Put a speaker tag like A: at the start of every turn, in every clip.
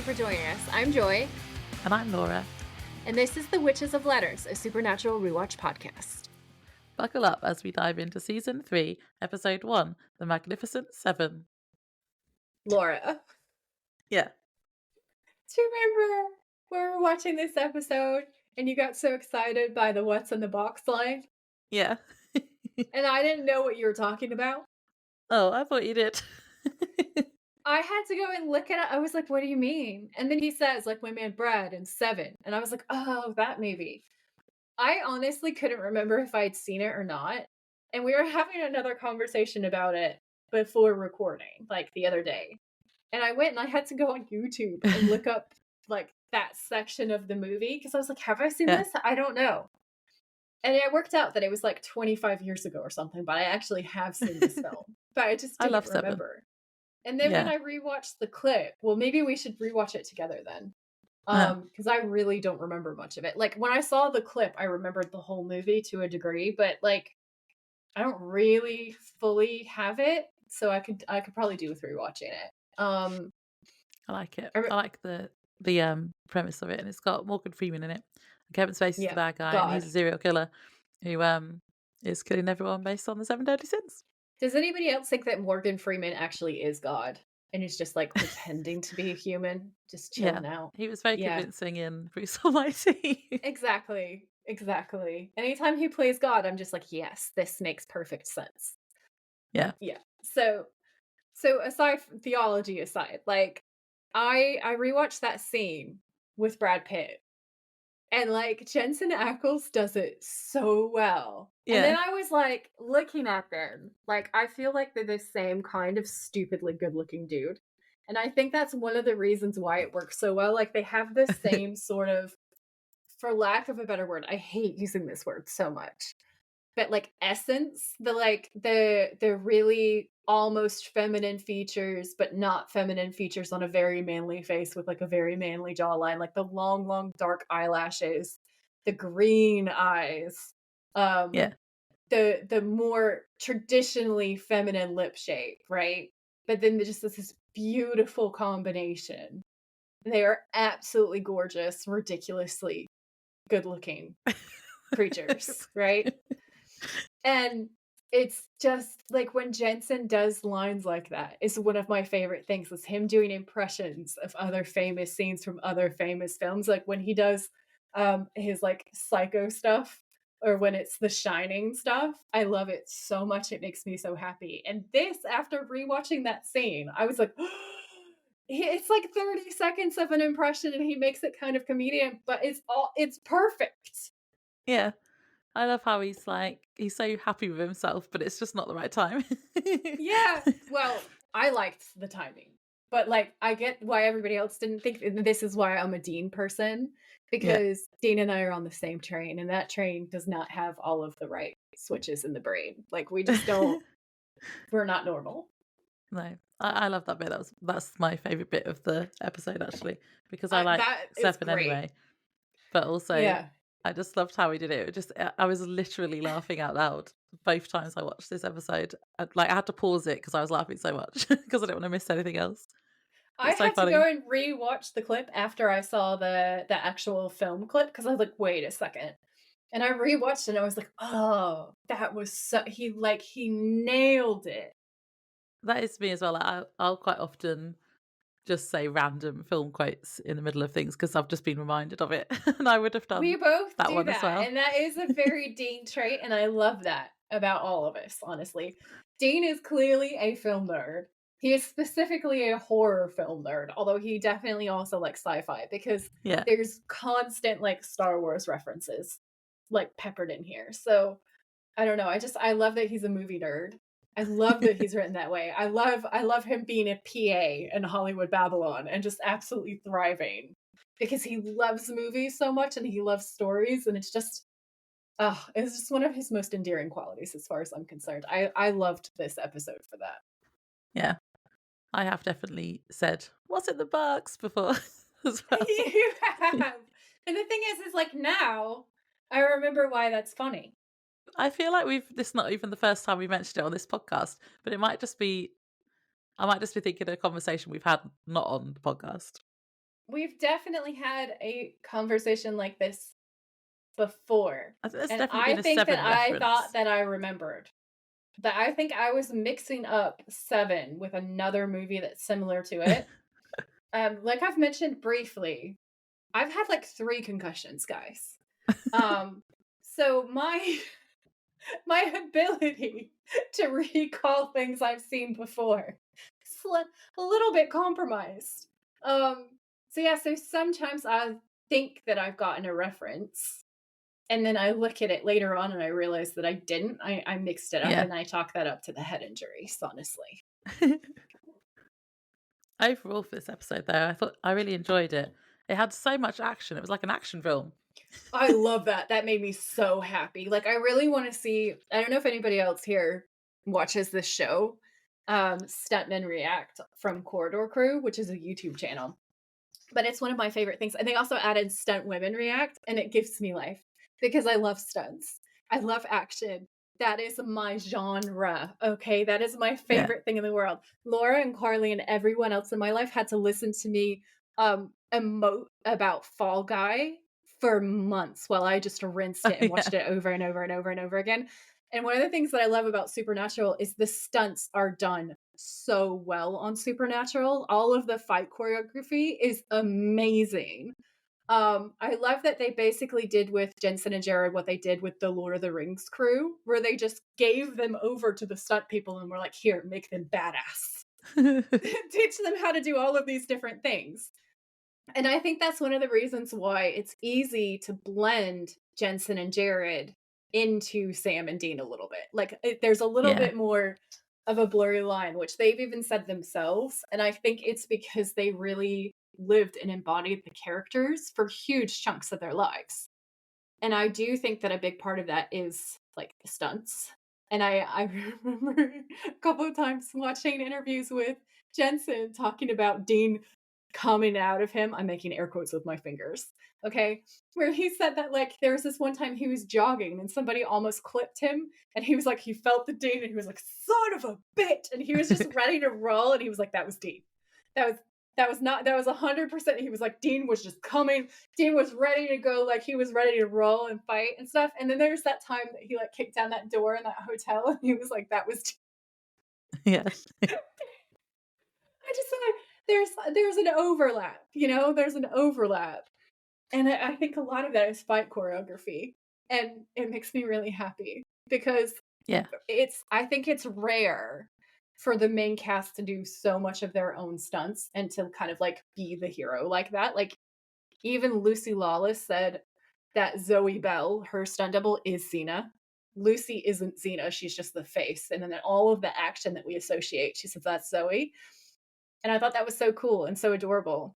A: for joining us. I'm Joy.
B: And I'm Laura.
A: And this is The Witches of Letters, a supernatural rewatch podcast.
B: Buckle up as we dive into Season 3, Episode 1, The Magnificent Seven.
A: Laura.
B: Yeah.
A: Do you remember we were watching this episode and you got so excited by the what's in the box line?
B: Yeah.
A: And I didn't know what you were talking about.
B: Oh, I thought you did.
A: I had to go and look it up. I was like, what do you mean? And then he says, like, my man Brad and Seven. And I was like, oh, that maybe. I honestly couldn't remember if I'd seen it or not. And we were having another conversation about it before recording, like the other day. And I went and I had to go on YouTube and look up like that section of the movie because I was like, have I seen this? I don't know. And it worked out that it was like 25 years ago or something, but I actually have seen this film. But I just didn't remember.
B: Seven.
A: And then when I rewatched the clip, well, maybe we should rewatch it together then. Because I really don't remember much of it. Like when I saw the clip, I remembered the whole movie to a degree, but like I don't really fully have it. So I could probably do with rewatching it.
B: I like it. I like the premise of it, and it's got Morgan Freeman in it. Kevin Spacey's the bad guy, and he's a serial killer who is killing everyone based on the 7 deadly sins.
A: Does anybody else think that Morgan Freeman actually is God and is just like pretending to be a human, just chilling out?
B: He was very convincing in Bruce Almighty.
A: Exactly. Anytime he plays God, I'm just like, yes, this makes perfect sense.
B: Yeah.
A: So aside from theology aside, like I rewatched that scene with Brad Pitt. And like Jensen Ackles does it so well. Yeah. And then I was like looking at them. Like I feel like they're the same kind of stupidly good looking dude. And I think that's one of the reasons why it works so well. Like they have the same sort of, for lack of a better word, I hate using this word so much. But like essence, the really almost feminine features, but not feminine features on a very manly face with like a very manly jawline, like the long, dark eyelashes, the green eyes, the more traditionally feminine lip shape, right? But then just this beautiful combination. They are absolutely gorgeous, ridiculously good-looking creatures, right? And it's just like when Jensen does lines like that is one of my favorite things, is him doing impressions of other famous scenes from other famous films. Like when he does his like psycho stuff, or when it's the Shining stuff. I love it so much. It makes me so happy. And this, after rewatching that scene, I was like, it's like 30 seconds of an impression and he makes it kind of comedian, but it's perfect.
B: Yeah. I love how he's so happy with himself, but it's just not the right time.
A: Yeah. Well, I liked the timing, but like I get why everybody else didn't think. This is why I'm a Dean person, because Dean and I are on the same train, and that train does not have all of the right switches in the brain. Like we just don't. We're not normal.
B: No, I love that bit. That's my favorite bit of the episode, actually, because I like Seven anyway. But also, I just loved how he did it. I was literally laughing out loud both times I watched this episode. I had to pause it because I was laughing so much because I didn't want to miss anything else.
A: I had to go and rewatch the clip after I saw the actual film clip because I was like, wait a second. And I rewatched it and I was like, oh, that was he nailed it.
B: That is me as well. I'll quite often just say random film quotes in the middle of things because I've just been reminded of it. And I would have done
A: we both
B: that
A: do
B: one
A: that.
B: as well.
A: And that is a very Dean trait, and I love that about all of us, honestly. Dean is clearly a film nerd. He is specifically a horror film nerd, although he definitely also likes sci-fi, because there's constant like Star Wars references like peppered in here. So I don't know. I love that he's a movie nerd. I love that he's written that way. I love him being a PA in Hollywood Babylon and just absolutely thriving because he loves movies so much and he loves stories, and it's just one of his most endearing qualities as far as I'm concerned. I loved this episode for that.
B: Yeah. I have definitely said, what's in the box before as well.
A: You have. And the thing is like now I remember why that's funny.
B: I feel like this is not even the first time we mentioned it on this podcast, but I might just be thinking of a conversation we've had not on the podcast.
A: we've definitely had a conversation like this before.
B: I think there's
A: And
B: definitely
A: I
B: been a
A: think that
B: Seven
A: I thought
B: reference.
A: that I remembered. But I think I was mixing up Seven with another movie that's similar to it. Like I've mentioned briefly, I've had like 3 concussions, guys. So my my ability to recall things I've seen before is a little bit compromised. So yeah, so sometimes I think that I've gotten a reference, and then I look at it later on and I realize that I didn't. I mixed it up
B: Yeah.
A: and I chalk that up to the head injuries, honestly.
B: Overall for this episode, though, I really enjoyed it. It had so much action. It was like an action film.
A: I love that. That made me so happy. Like I really want to see, I don't know if anybody else here watches this show, Stuntmen React from Corridor Crew, which is a YouTube channel. But it's one of my favorite things. And they also added Stunt Women React, and it gives me life because I love stunts. I love action. That is my genre. Okay. That is my
B: Yeah.
A: favorite thing in the world. Laura and Carly and everyone else in my life had to listen to me emote about Fall Guy for months while I just rinsed it and watched it over and over and over and over again. And one of the things that I love about Supernatural is the stunts are done so well on Supernatural. All of the fight choreography is amazing. I love that they basically did with Jensen and Jared what they did with the Lord of the Rings crew, where they just gave them over to the stunt people and were like, here, make them badass. Teach them how to do all of these different things. And I think that's one of the reasons why it's easy to blend Jensen and Jared into Sam and Dean a little bit. Like there's a little
B: Yeah.
A: bit more of a blurry line, which they've even said themselves. And I think it's because they really lived and embodied the characters for huge chunks of their lives. And I do think that a big part of that is like the stunts. And I remember a couple of times watching interviews with Jensen talking about Dean coming out of him. I'm making air quotes with my fingers. Okay. Where he said that like there was this one time he was jogging and somebody almost clipped him and he was like, he felt the Dean and he was like, son of a bitch. And he was just ready to roll. And he was like, that was Dean. That was not, that was 100%. He was like, Dean was just coming. Dean was ready to go. Like he was ready to roll and fight and stuff. And then there's that time that he like kicked down that door in that hotel and he was like, that was Dean.
B: Yeah.
A: I just like there's an overlap, there's an overlap. And I think a lot of that is fight choreography. And it makes me really happy because
B: Yeah.
A: I think it's rare for the main cast to do so much of their own stunts and to kind of like be the hero like that. Like even Lucy Lawless said that Zoe Bell, her stunt double, is Xena. Lucy isn't Xena, she's just the face. And then all of the action that we associate, she says that's Zoe. And I thought that was so cool and so adorable.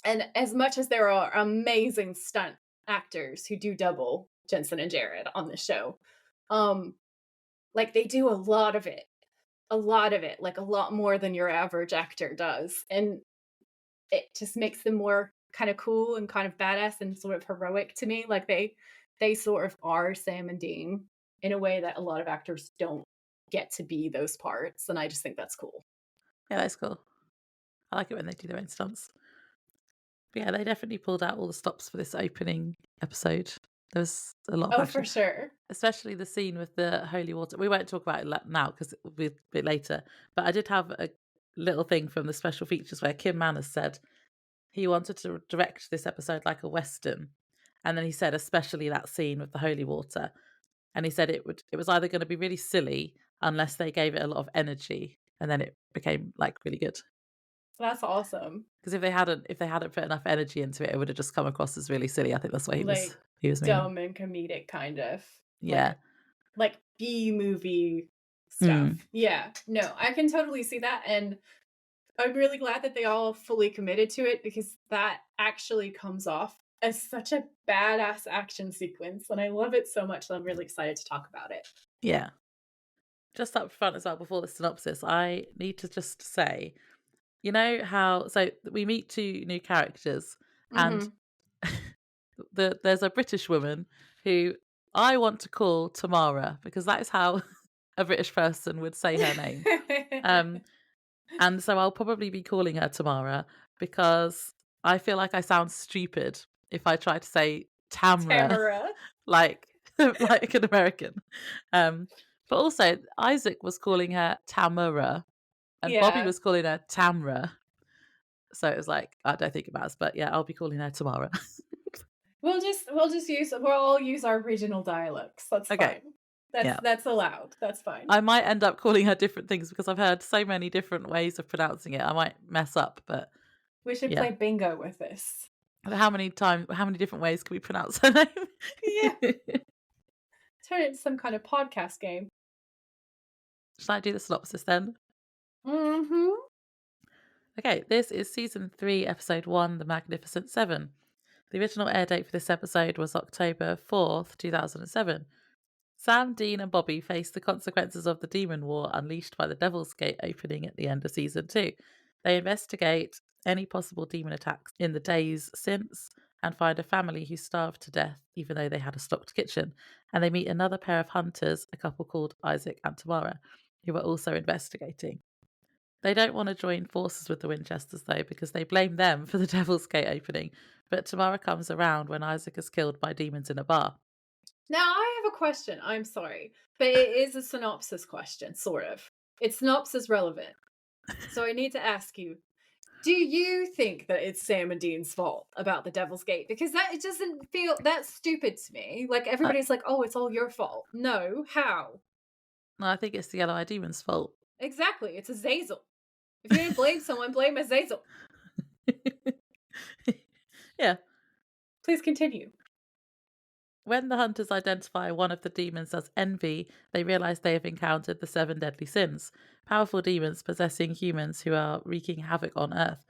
A: And as much as there are amazing stunt actors who do double Jensen and Jared on the show, like they do a lot of it, like a lot more than your average actor does. And it just makes them more kind of cool and kind of badass and sort of heroic to me. Like they sort of are Sam and Dean in a way that a lot of actors don't get to be those parts. And I just think that's cool.
B: Yeah, that's cool. I like it when they do their own stunts. But yeah, they definitely pulled out all the stops for this opening episode. There was a lot of action.
A: For sure.
B: Especially the scene with the holy water. We won't talk about it now because it will be a bit later. But I did have a little thing from the special features where Kim Manners said he wanted to direct this episode like a Western. And then he said, especially that scene with the holy water. And he said it was either going to be really silly unless they gave it a lot of energy. And then it became like really good.
A: That's awesome.
B: Because if they hadn't put enough energy into it, it would have just come across as really silly. I think that's what he was meaning.
A: Dumb and comedic kind of.
B: Yeah.
A: Like B movie stuff. Yeah. No, I can totally see that. And I'm really glad that they all fully committed to it because that actually comes off as such a badass action sequence. And I love it so much that I'm really excited to talk about it.
B: Yeah. Just up front as well, before the synopsis, I need to just say, you know how, so we meet 2 new characters and there's a British woman who I want to call Tamara because that is how a British person would say her name. And so I'll probably be calling her Tamara because I feel like I sound stupid if I try to say Tamara, like like an American. But also, Isaac was calling her Tamara, and Bobby was calling her Tamra. So it was like, I don't think it matters, but yeah, I'll be calling her Tamara.
A: We'll all use our regional dialects. That's fine. That's allowed. That's fine.
B: I might end up calling her different things because I've heard so many different ways of pronouncing it. I might mess up, but
A: we should play bingo with this.
B: How many different ways can we pronounce her name?
A: Yeah. Turn it into some kind of podcast game.
B: Should I do the synopsis then?
A: Mm-hmm.
B: Okay, this is season 3, episode 1, The Magnificent Seven. The original air date for this episode was October 4th, 2007. Sam, Dean, and Bobby face the consequences of the demon war unleashed by the Devil's Gate opening at the end of season 2. They investigate any possible demon attacks in the days since and find a family who starved to death even though they had a stocked kitchen. And they meet another pair of hunters, a couple called Isaac and Tamara, who are also investigating. They don't want to join forces with the Winchesters, though, because they blame them for the Devil's Gate opening. But Tamara comes around when Isaac is killed by demons in a bar.
A: Now, I have a question. I'm sorry. But it is a synopsis question, sort of. It's synopsis relevant. So I need to ask you, do you think that it's Sam and Dean's fault about the Devil's Gate? Because it doesn't feel that stupid to me. Like, everybody's like, oh, it's all your fault. No, how?
B: No, I think it's the Yellow-Eyed Demon's fault.
A: Exactly. It's Azazel. If you're going to blame someone, blame Azazel.
B: Yeah.
A: Please continue.
B: When the hunters identify one of the demons as Envy, they realize they have encountered the 7 deadly sins, powerful demons possessing humans who are wreaking havoc on Earth.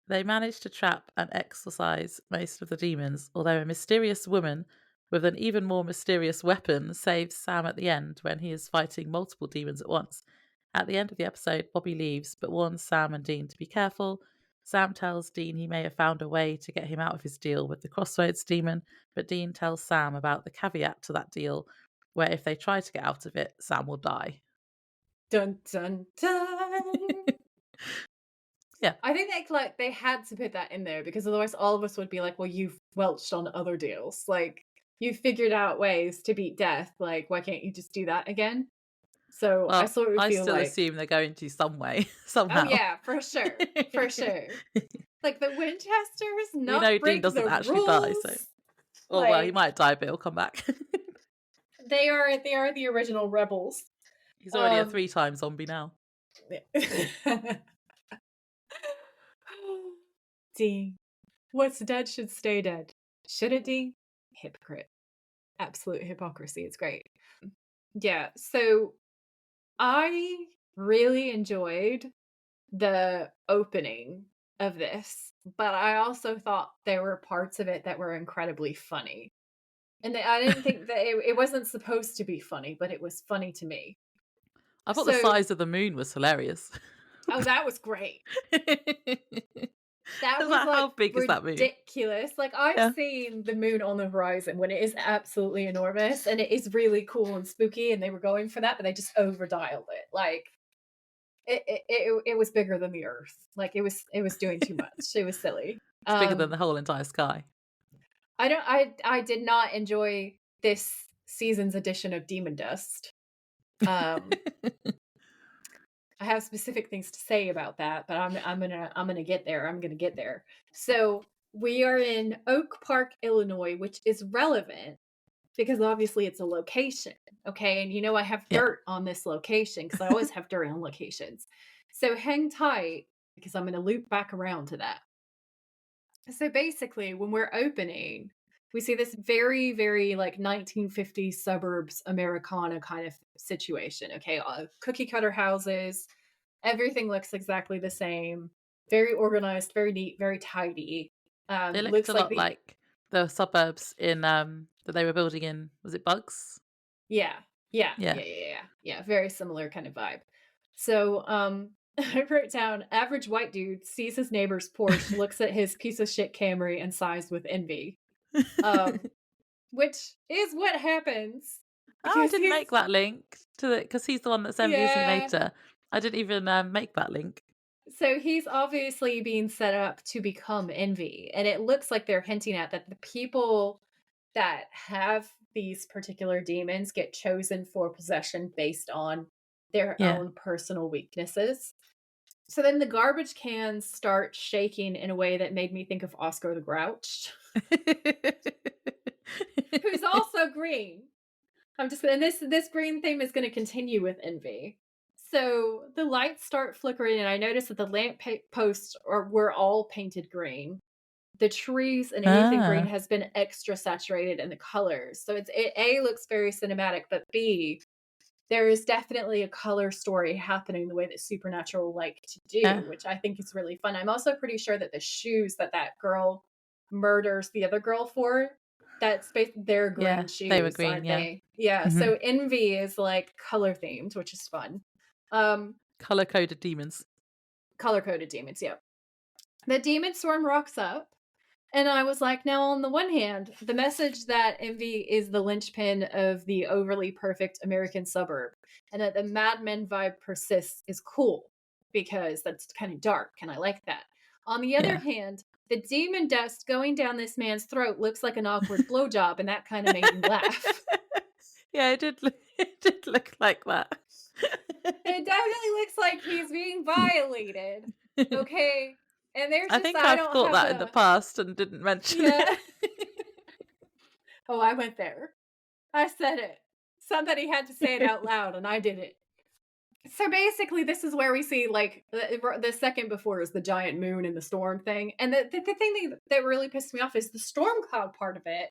B: They manage to trap and exorcise most of the demons, although a mysterious woman with an even more mysterious weapon saves Sam at the end when he is fighting multiple demons at once. At the end of the episode, Bobby leaves but warns Sam and Dean to be careful. Sam tells Dean he may have found a way to get him out of his deal with the Crossroads demon, but Dean tells Sam about the caveat to that deal, where if they try to get out of it, Sam will die.
A: Dun, dun, dun.
B: Yeah.
A: I think they had to put that in there because otherwise all of us would be like, well, you've welched on other deals. Like, you figured out ways to beat death. Like, why can't you just do that again? So I sort of feel
B: still assume they're going to some way, somehow.
A: Oh yeah, for sure. For sure. Like, the Winchesters not
B: we know
A: break
B: Dean doesn't
A: the
B: actually
A: rules.
B: die, so well, he might die, but he'll come back.
A: They are the original rebels.
B: He's already a 3-time zombie now.
A: Dean, what's dead should stay dead. Should it, Dean? Hypocrite. Absolute hypocrisy. It's great. Yeah, so I really enjoyed the opening of this, but I also thought there were parts of it that were incredibly funny. And I didn't think that it wasn't supposed to be funny, but it was funny to me.
B: I thought the size of the moon was hilarious.
A: Oh, that was great. That was
B: like, how big is that moon?
A: Ridiculous. Like, I've seen the moon on the horizon when it is absolutely enormous and it is really cool and spooky, and they were going for that, but they just over-dialed it. Like, it was bigger than the Earth. Like, it was doing too much. It was silly.
B: It's bigger than the whole entire sky.
A: I did not enjoy this season's edition of Demon Dust. I have specific things to say about that, but I'm gonna get there. I'm gonna get there. So we are in Oak Park, Illinois, which is relevant because obviously it's a location. Okay, and I have dirt on this location because I always have dirt on locations. So hang tight because I'm gonna loop back around to that. So basically, when we're opening, we see this very, very like 1950s suburbs Americana kind of situation. Okay, cookie cutter houses, everything looks exactly the same, very organized, very neat, very tidy.
B: It looks a lot like the suburbs in that they were building in. Was it Bugs?
A: Yeah. Very similar kind of vibe. So I wrote down, average white dude sees his neighbor's Porsche, looks at his piece of shit Camry, and sighs with envy. Which is what happens.
B: I didn't make that link to because he's the one that's envious later. I didn't even make that link.
A: So he's obviously being set up to become Envy, and it looks like they're hinting at that the people that have these particular demons get chosen for possession based on their
B: Yeah.
A: own personal weaknesses. So then the garbage cans start shaking in a way that made me think of Oscar the Grouch, who's also green. And this green theme is going to continue with Envy. So the lights start flickering, and I notice that the posts were all painted green. The trees and anything green
B: Ah,
A: has been extra saturated in the colors. So it A, looks very cinematic, but B, there is definitely a color story happening the way that Supernatural like to
B: yeah,
A: do, which I think is really fun. I'm also pretty sure that the shoes that girl murders the other girl for, they're
B: yeah.
A: green
B: They were
A: shoes,
B: green,
A: aren't
B: yeah.
A: they? Yeah,
B: Mhm.
A: so Envy is like color themed, which is fun.
B: Color-coded demons.
A: Color coded demons, yeah. The demon storm rocks up. And I was like, now, on the one hand, the message that Envy is the linchpin of the overly perfect American suburb and that the Mad Men vibe persists is cool because that's kind of dark and I like that. On the other
B: Yeah.
A: hand, the demon dust going down this man's throat looks like an awkward blowjob, and that kind of made me laugh.
B: Yeah, it did look like that.
A: It definitely looks like he's being violated. Okay. And there's
B: I
A: just,
B: think
A: I
B: I've
A: don't
B: thought
A: have
B: that in the
A: the,
B: past and didn't mention
A: yeah.
B: it.
A: Oh, I went there. I said it. Somebody had to say it out loud, and I did it. So basically, this is where we see like the second before is the giant moon and the storm thing, and the thing that really pissed me off is the storm cloud part of it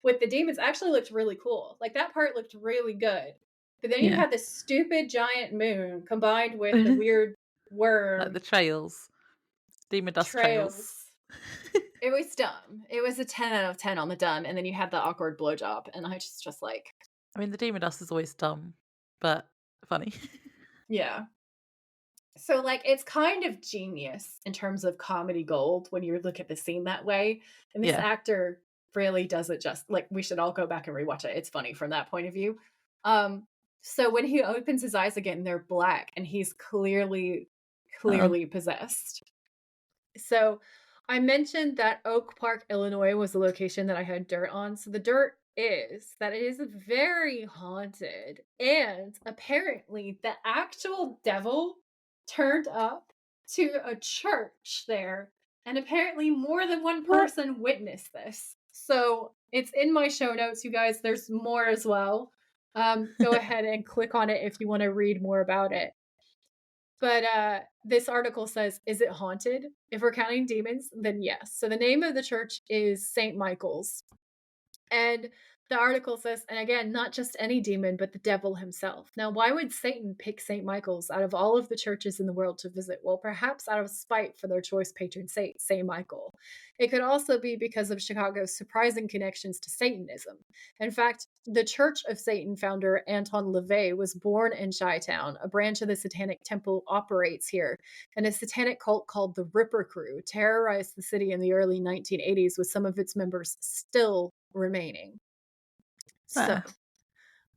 A: with the demons actually looked really cool. Like that part looked really good, but then you
B: Yeah.
A: had this stupid giant moon combined with the weird
B: Like
A: worm
B: the trails. Demon dust trails.
A: trails. It was dumb. It was a 10 out of 10 on the dumb, and then you had the awkward blowjob, and I just like,
B: I mean, the demon dust is always dumb, but funny.
A: yeah. So, like, it's kind of genius in terms of comedy gold when you look at the scene that way. And this
B: Yeah.
A: actor really does it just like we should all go back and rewatch it. It's funny from that point of view. Um, so when he opens his eyes again, they're black and he's
B: Oh.
A: clearly possessed. So I mentioned that Oak Park, Illinois was the location that I had dirt on. So the dirt is that it is very haunted. And apparently the actual devil turned up to a church there. And apparently more than one
B: What?
A: person witnessed this. So it's in my show notes, you guys. There's more as well. Go ahead and click on it if you want to read more about it. But this article says, is it haunted? If we're counting demons, then yes. So the name of the church is St. Michael's. And the article says, and again, not just any demon, but the devil himself. Now, why would Satan pick St. Michael's out of all of the churches in the world to visit? Well, perhaps out of spite for their choice patron saint, St. Michael. It could also be because of Chicago's surprising connections to Satanism. In fact, the Church of Satan founder Anton LaVey was born in Chi-Town. A branch of the Satanic Temple operates here, and a satanic cult called the Ripper Crew terrorized the city in the early 1980s, with some of its members still remaining. So
B: Ah.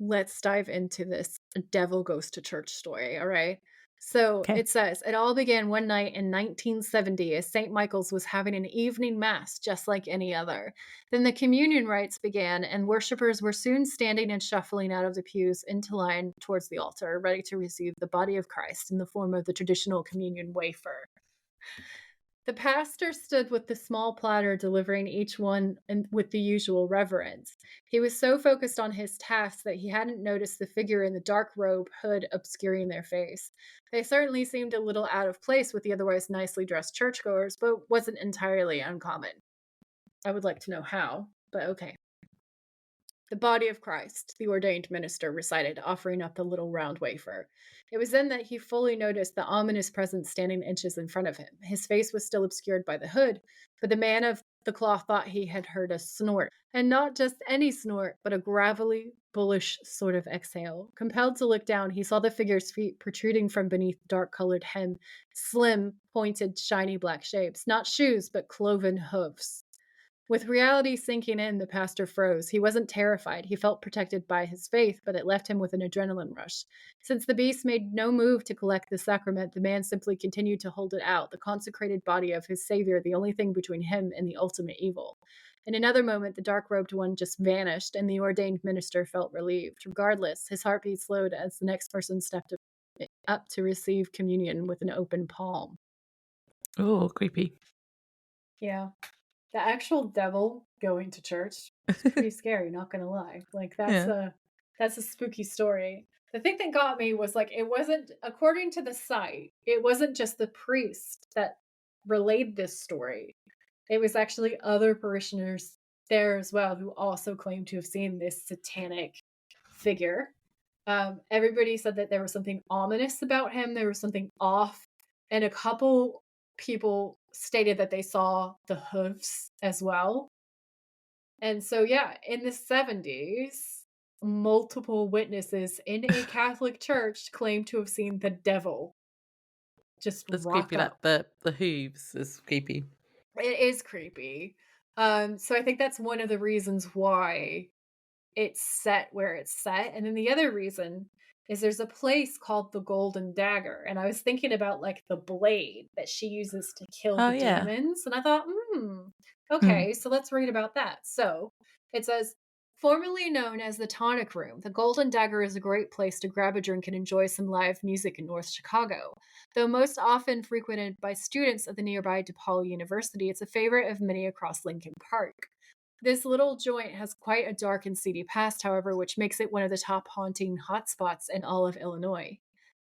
A: let's dive into this devil goes to church story. All right. So
B: Okay.
A: it says it all began one night in 1970 as St. Michael's was having an evening mass just like any other. Then the communion rites began, and worshippers were soon standing and shuffling out of the pews into line towards the altar, ready to receive the body of Christ in the form of the traditional communion wafer. The pastor stood with the small platter, delivering each one with the usual reverence. He was so focused on his task that he hadn't noticed the figure in the dark robe hood obscuring their face. They certainly seemed a little out of place with the otherwise nicely dressed churchgoers, but wasn't entirely uncommon. I would like to know how, but okay. The body of Christ, the ordained minister recited, offering up the little round wafer. It was then that he fully noticed the ominous presence standing inches in front of him. His face was still obscured by the hood, but the man of the cloth thought he had heard a snort. And not just any snort, but a gravelly, bullish sort of exhale. Compelled to look down, he saw the figure's feet protruding from beneath dark-colored hem, slim, pointed, shiny black shapes. Not shoes, but cloven hoofs. With reality sinking in, the pastor froze. He wasn't terrified. He felt protected by his faith, but it left him with an adrenaline rush. Since the beast made no move to collect the sacrament, the man simply continued to hold it out, the consecrated body of his Savior, the only thing between him and the ultimate evil. In another moment, the dark-robed one just vanished, and the ordained minister felt relieved. Regardless, his heartbeat slowed as the next person stepped up to receive communion with an open palm.
B: Oh, creepy.
A: Yeah. The actual devil going to church is pretty scary, not gonna lie. Like that's a spooky story. The thing that got me was like it wasn't, according to the site, it wasn't just the priest that relayed this story. It was actually other parishioners there as well who also claimed to have seen this satanic figure. Everybody said that there was something ominous about him. There was something off, and a couple people stated that they saw the hoofs as well. And so, yeah, in the 70s, multiple witnesses in a Catholic church claimed to have seen the devil just
B: That's
A: rock
B: creepy.
A: up.
B: Like the hooves is creepy.
A: It is creepy. So I think that's one of the reasons why it's set where it's set. And then the other reason is there's a place called the Golden Dagger. And I was thinking about like the blade that she uses to kill
B: Oh
A: the
B: yeah.
A: demons. And I thought, okay, so let's read about that. So it says, formerly known as the Tonic Room, the Golden Dagger is a great place to grab a drink and enjoy some live music in North Chicago. Though most often frequented by students of the nearby DePaul University, it's a favorite of many across Lincoln Park. This little joint has quite a dark and seedy past, however, which makes it one of the top haunting hotspots in all of Illinois.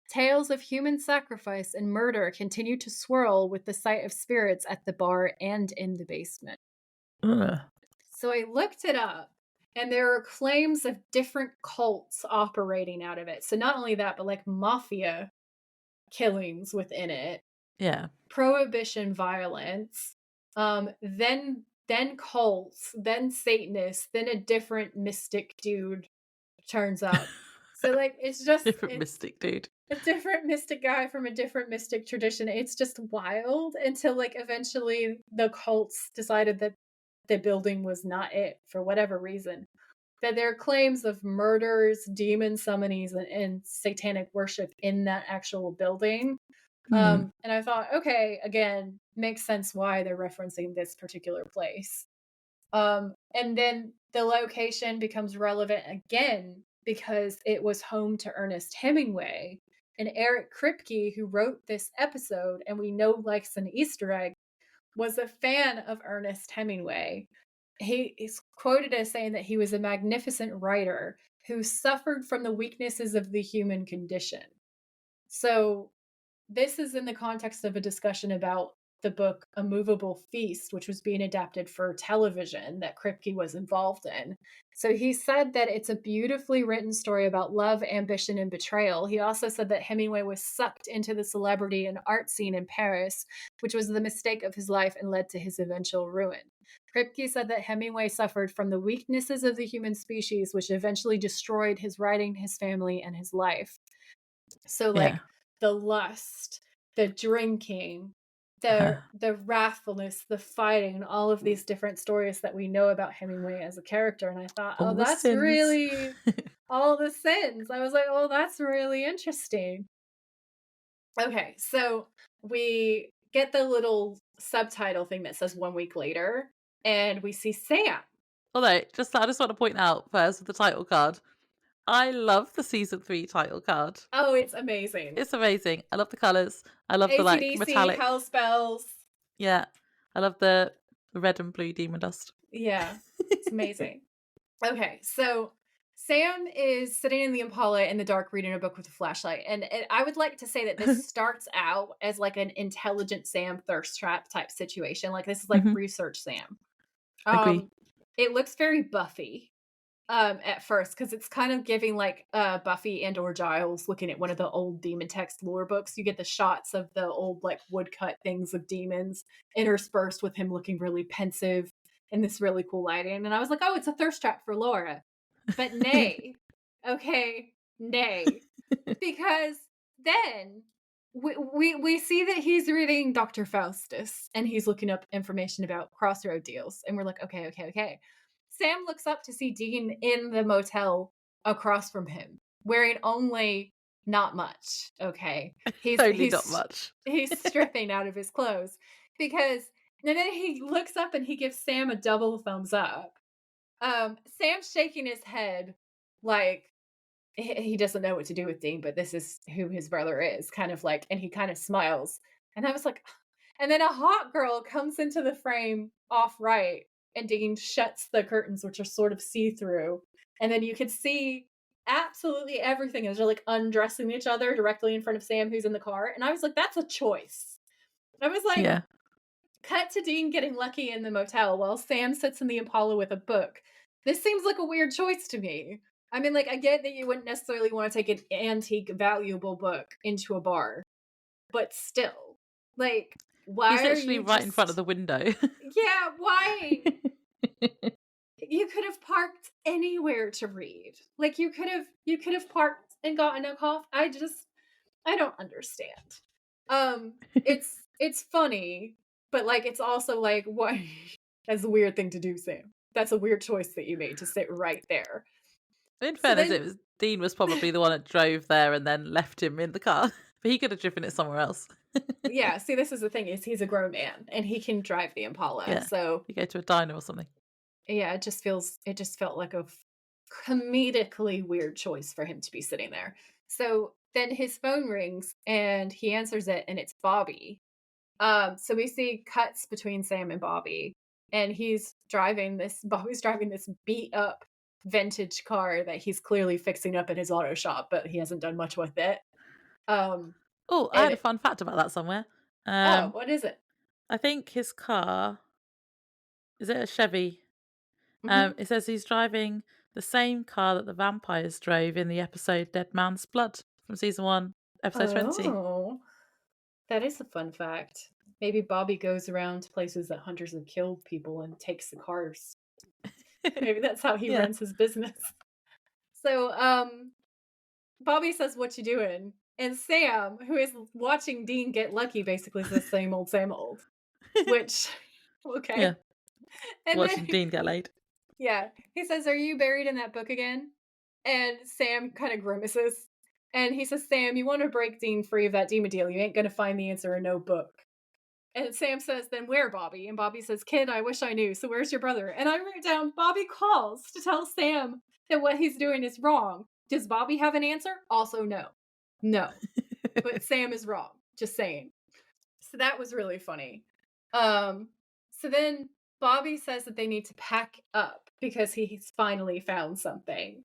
A: Tales of human sacrifice and murder continue to swirl with the sight of spirits at the bar and in the basement. So I looked it up, and there are claims of different cults operating out of it. So not only that, but like mafia killings within it.
B: Yeah.
A: Prohibition violence. Then cults, then Satanists, then a different mystic dude turns up. So like it's just
B: mystic dude.
A: A different mystic guy from a different mystic tradition. It's just wild until like eventually the cults decided that the building was not it for whatever reason. That there are claims of murders, demon summonings, and satanic worship in that actual building. And I thought, okay, again, makes sense why they're referencing this particular place. And then the location becomes relevant again because it was home to Ernest Hemingway. And Eric Kripke, who wrote this episode, and we know likes an Easter egg, was a fan of Ernest Hemingway. He is quoted as saying that he was a magnificent writer who suffered from the weaknesses of the human condition. So this is in the context of a discussion about the book A Movable Feast, which was being adapted for television that Kripke was involved in. So he said that it's a beautifully written story about love, ambition, and betrayal. He also said that Hemingway was sucked into the celebrity and art scene in Paris, which was the mistake of his life and led to his eventual ruin. Kripke said that Hemingway suffered from the weaknesses of the human species, which eventually destroyed his writing, his family, and his life. So, like, the lust, the drinking, the wrathfulness, the fighting, all of these different stories that we know about Hemingway as a character. And I thought,
B: all
A: that's
B: sins.
A: really all the sins. I was like, oh, that's really interesting. Okay, so we get the little subtitle thing that says 1 week later, and we see Sam.
B: Although, I just want to point out first with the title card, I love the season 3 title card.
A: Oh, it's amazing.
B: It's amazing. I love the colours. I love the
A: AC/DC,
B: metallic.
A: hell spells.
B: Yeah. I love the red and blue demon dust.
A: Yeah. It's amazing. Okay, so Sam is sitting in the Impala in the dark reading a book with a flashlight. And I would like to say that this starts out as like an intelligent Sam thirst trap type situation. Like this is like research Sam.
B: Agree.
A: It looks very Buffy at first because it's kind of giving like Buffy and or Giles looking at one of the old demon text lore books. You get the shots of the old like woodcut things of demons interspersed with him looking really pensive in this really cool lighting. And I was like, oh, it's a thirst trap for Laura. But nay. Okay, nay. Because then we see that he's reading Dr. Faustus and he's looking up information about crossroad deals, and we're like, okay, okay, okay. Sam looks up to see Dean in the motel across from him, wearing only not much. Okay,
B: Only not much.
A: he's stripping out of his clothes because, and then he looks up and he gives Sam a double thumbs up. Sam's shaking his head like he doesn't know what to do with Dean, but this is who his brother is, kind of like, and he kind of smiles. And I was like, and then a hot girl comes into the frame off right, and Dean shuts the curtains, which are sort of see through. And then you can see absolutely everything as they're like undressing each other directly in front of Sam, who's in the car. And I was like, that's a choice. I was like,
B: yeah.
A: Cut to Dean getting lucky in the motel while Sam sits in the Impala with a book. This seems like a weird choice to me. I mean, like, I get that you wouldn't necessarily want to take an antique, valuable book into a bar, but still, like, why
B: He's literally
A: are you
B: right in front of the window.
A: Yeah, why? You could have parked anywhere to read. Like, you could have parked and gotten a coffee. I don't understand. It's funny, but like, it's also like, what? That's a weird thing to do, Sam. That's a weird choice that you made to sit right there.
B: In fairness, Dean was probably the one that drove there and then left him in the car. But he could have driven it somewhere else.
A: Yeah, see, this is the thing, is he's a grown man and he can drive the Impala. Yeah. So
B: you go to a diner or something.
A: Yeah, it just felt like a comedically weird choice for him to be sitting there. So then his phone rings and he answers it, and it's Bobby. So we see cuts between Sam and Bobby, and Bobby's driving this beat up vintage car that he's clearly fixing up in his auto shop, but he hasn't done much with it.
B: I had a fun fact about that somewhere.
A: What is it?
B: I think his car, is it a Chevy? Mm-hmm. It says he's driving the same car that the vampires drove in the episode Dead Man's Blood from season 1, episode 20.
A: Oh, that is a fun fact. Maybe Bobby goes around to places that hunters have killed people and takes the cars. Maybe that's how he runs his business. So, Bobby says, "What you doing?" And Sam, who is watching Dean get lucky, basically says, "Same old, same old." Which, okay.
B: Yeah. And watching Dean get laid.
A: Yeah. He says, "Are you buried in that book again?" And Sam kind of grimaces. And he says, "Sam, you want to break Dean free of that demon deal. You ain't going to find the answer in no book." And Sam says, "Then where, Bobby?" And Bobby says, "Kid, I wish I knew. So where's your brother?" And I wrote down, Bobby calls to tell Sam that what he's doing is wrong. Does Bobby have an answer? Also, no. No. But Sam is wrong. Just saying. So that was really funny. So then Bobby says that they need to pack up because he's finally found something.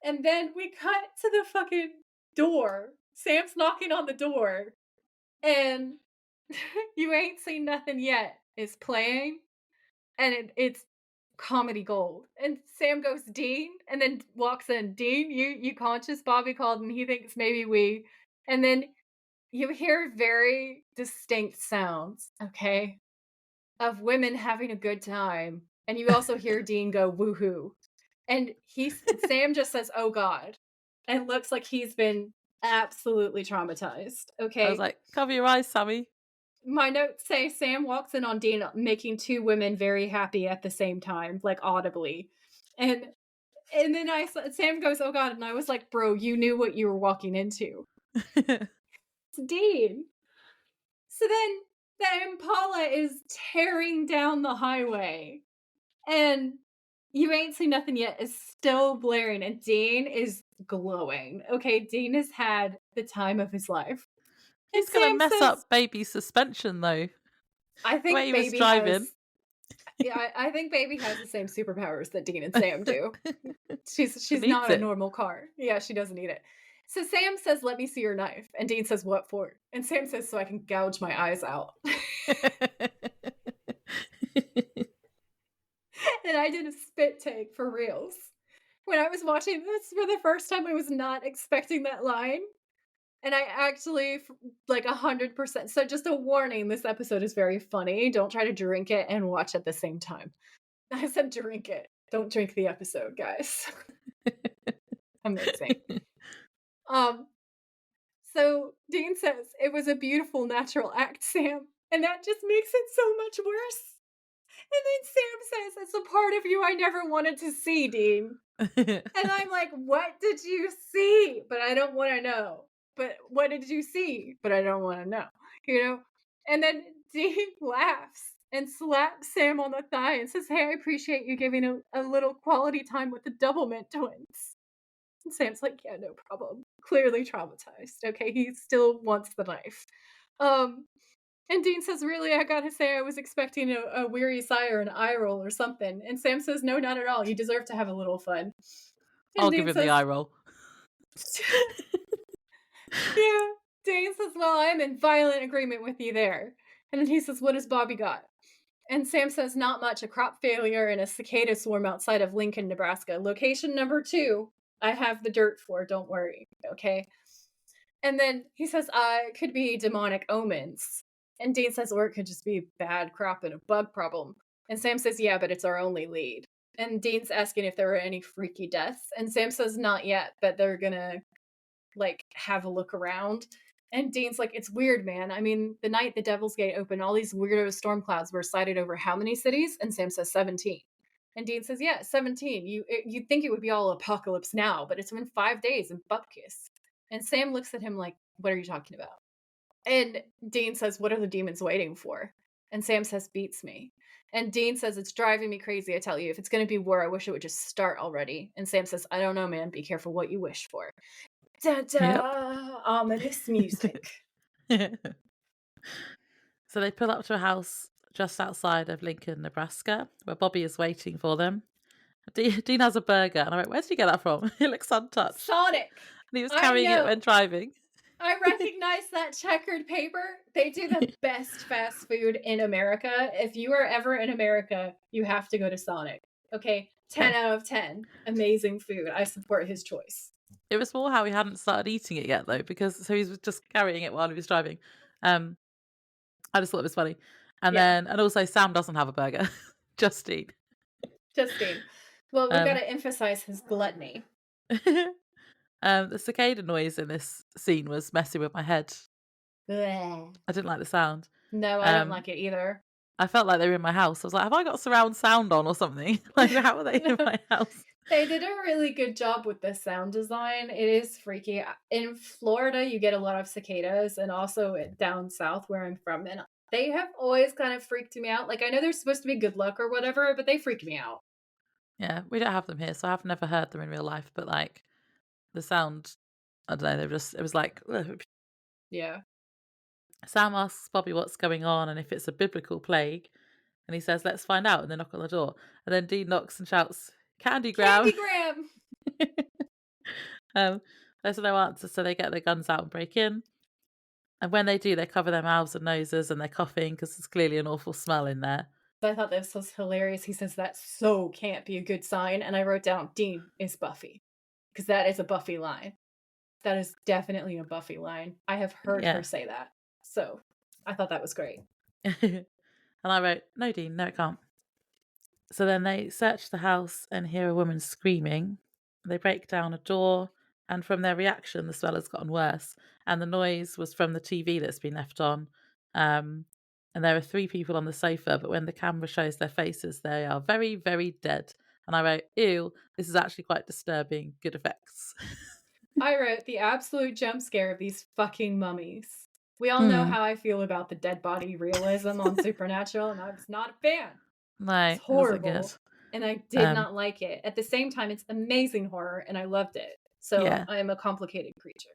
A: And then we cut to the fucking door. Sam's knocking on the door. And You Ain't Seen Nothing Yet is playing. And it's comedy gold. And Sam goes, "Dean," and then walks in. "Dean, you conscious?" Bobby called, and he thinks maybe we. And then you hear very distinct sounds, okay, of women having a good time. And you also hear Dean go, "Woohoo." And Sam just says, "Oh God," and looks like he's been absolutely traumatized. Okay.
B: I was like, cover your eyes, Sammy.
A: My notes say Sam walks in on Dean making two women very happy at the same time, like audibly. And then Sam goes, "Oh God," and I was like, "Bro, you knew what you were walking into." It's Dean. So then the Impala is tearing down the highway, and You Ain't Seen Nothing Yet is still blaring, and Dean is glowing. Okay, Dean has had the time of his life.
B: He's going to mess up Baby's suspension, though.
A: I think
B: Baby was driving.
A: I think Baby has the same superpowers that Dean and Sam do. She's not a normal car. Yeah, she doesn't need it. So Sam says, "Let me see your knife." And Dean says, "What for?" And Sam says, "So I can gouge my eyes out." And I did a spit take for reals. When I was watching this for the first time, I was not expecting that line. And I actually, like 100%. So just a warning, this episode is very funny. Don't try to drink it and watch at the same time. I said drink it. Don't drink the episode, guys. Amazing. So Dean says, "It was a beautiful natural act, Sam, and that just makes it so much worse." And then Sam says, "It's a part of you I never wanted to see, Dean." And I'm like, "What did you see?" But I don't wanna know. But what did you see? But I don't wanna know, you know? And then Dean laughs and slaps Sam on the thigh and says, "Hey, I appreciate you giving a little quality time with the Doublemint twins." And Sam's like, "Yeah, no problem." Clearly traumatized, okay? He still wants the knife. Um, and Dean says, "Really, I gotta say, I was expecting a weary sigh or an eye roll or something." And Sam says, "No, not at all. You deserve to have a little fun." And
B: I'll give
A: Dean
B: him the
A: says,
B: eye roll.
A: "Yeah." Dean says, "Well, I'm in violent agreement with you there." And then he says, "What has Bobby got?" And Sam says, "Not much, a crop failure and a cicada swarm outside of Lincoln, Nebraska. Location number 2, I have the dirt for, don't worry, okay?" And then he says, "It could be demonic omens." And Dean says, "Or it could just be bad crop and a bug problem." And Sam says, "Yeah, but it's our only lead." And Dean's asking if there were any freaky deaths. And Sam says, "Not yet, but they're gonna, like, have a look around." And Dean's like, "It's weird, man. I mean, the night the Devil's Gate opened, all these weirdo storm clouds were sighted over how many cities?" And Sam says 17. And Dean says, "Yeah, 17. You'd think it would be all apocalypse now, but it's been 5 days in Bupkis." And Sam looks at him like, "What are you talking about?" And Dean says, "What are the demons waiting for?" And Sam says, "Beats me." And Dean says, "It's driving me crazy, I tell you. If it's going to be war, I wish it would just start already." And Sam says, "I don't know, man. Be careful what you wish for." Da
B: Yep.
A: da! Ominous music.
B: So they pull up to a house just outside of Lincoln, Nebraska, where Bobby is waiting for them. Dean has a burger, and I went, "Where did you get that from?" It looks untouched.
A: Sonic!
B: And he was
A: I
B: carrying it when
A: know.
B: driving.
A: I recognize that checkered paper. They do the best fast food in America. If you are ever in America, you have to go to Sonic. Okay? 10
B: Okay.
A: out of 10. Amazing food. I support his choice.
B: It was more how he hadn't started eating it yet, though, because he was just carrying it while he was driving. Um, I just thought it was funny.
A: Yeah.
B: And also Sam doesn't have a burger, just Dean.
A: Justine. Well, we got
B: Um,
A: to emphasize his gluttony.
B: the cicada noise in this scene was messing with my head.
A: Bleh.
B: I didn't like the sound.
A: No, I don't
B: Um,
A: like it either.
B: I felt like they were in my house. I was like, have I got surround sound on or something? Like, how are they in
A: No.
B: my house?
A: They did a really good job with the sound design. It is freaky. In Florida, you get a lot of cicadas, and also down south where I'm from, and they have always kind of freaked me out. Like, I know they're supposed to be good luck or whatever, but they freak me out.
B: Yeah, we don't have them here, so I've never heard them in real life. But like the sound, I don't know. It was like, ugh.
A: Yeah.
B: Sam asks Bobby what's going on and if it's a biblical plague, and he says, "Let's find out." And they knock on the door, and then Dean knocks and shouts, "Candy Graham!"
A: Candygram!
B: There's no answer, so they get their guns out and break in. And when they do, they cover their mouths and noses, and they're coughing because there's clearly an awful smell in there.
A: I thought this was hilarious. He says that so can't be a good sign, and I wrote down Dean is Buffy, because that is a Buffy line. That is definitely a Buffy line. I have heard her
B: Yeah.
A: say that. So I thought that was great.
B: And I wrote, "No, Dean, no, it can't." So then they search the house and hear a woman screaming. They break down a door, and from their reaction, the smell has gotten worse. And the noise was from the TV that's been left on. And there are 3 people on the sofa, but when the camera shows their faces, they are very, very dead. And I wrote, "Ew, this is actually quite disturbing. Good effects."
A: I wrote the absolute jump scare of these fucking mummies. We all know
B: Hmm.
A: how I feel about the dead body realism on Supernatural, and I was not a fan.
B: No,
A: It's
B: it wasn't good.
A: horrible, and I did
B: Um,
A: not like it. At the same time, it's amazing horror, and I loved it. So
B: yeah,
A: I am a complicated creature.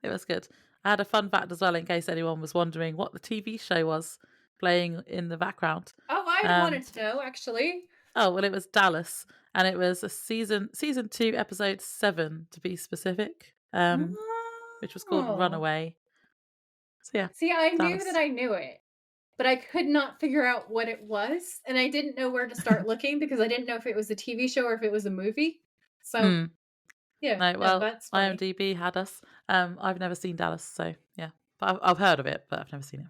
B: it was good. I had a fun fact as well, in case anyone was wondering what the TV show was playing in the background.
A: Oh, I
B: Um,
A: wanted to know, actually.
B: oh well, it was Dallas, and it was a season 2, episode 7 to be specific, which was called
A: Oh.
B: Runaway. So yeah,
A: See, I knew that
B: Dallas.
A: I knew it, but I could not figure out what it was, and I didn't know where to start looking because I didn't know if it was a TV show or if it was a movie. So,
B: Hmm.
A: yeah,
B: No,
A: no,
B: well,
A: that's funny.
B: IMDb had us. I've never seen Dallas, so yeah, but I've heard of it, but I've never seen it.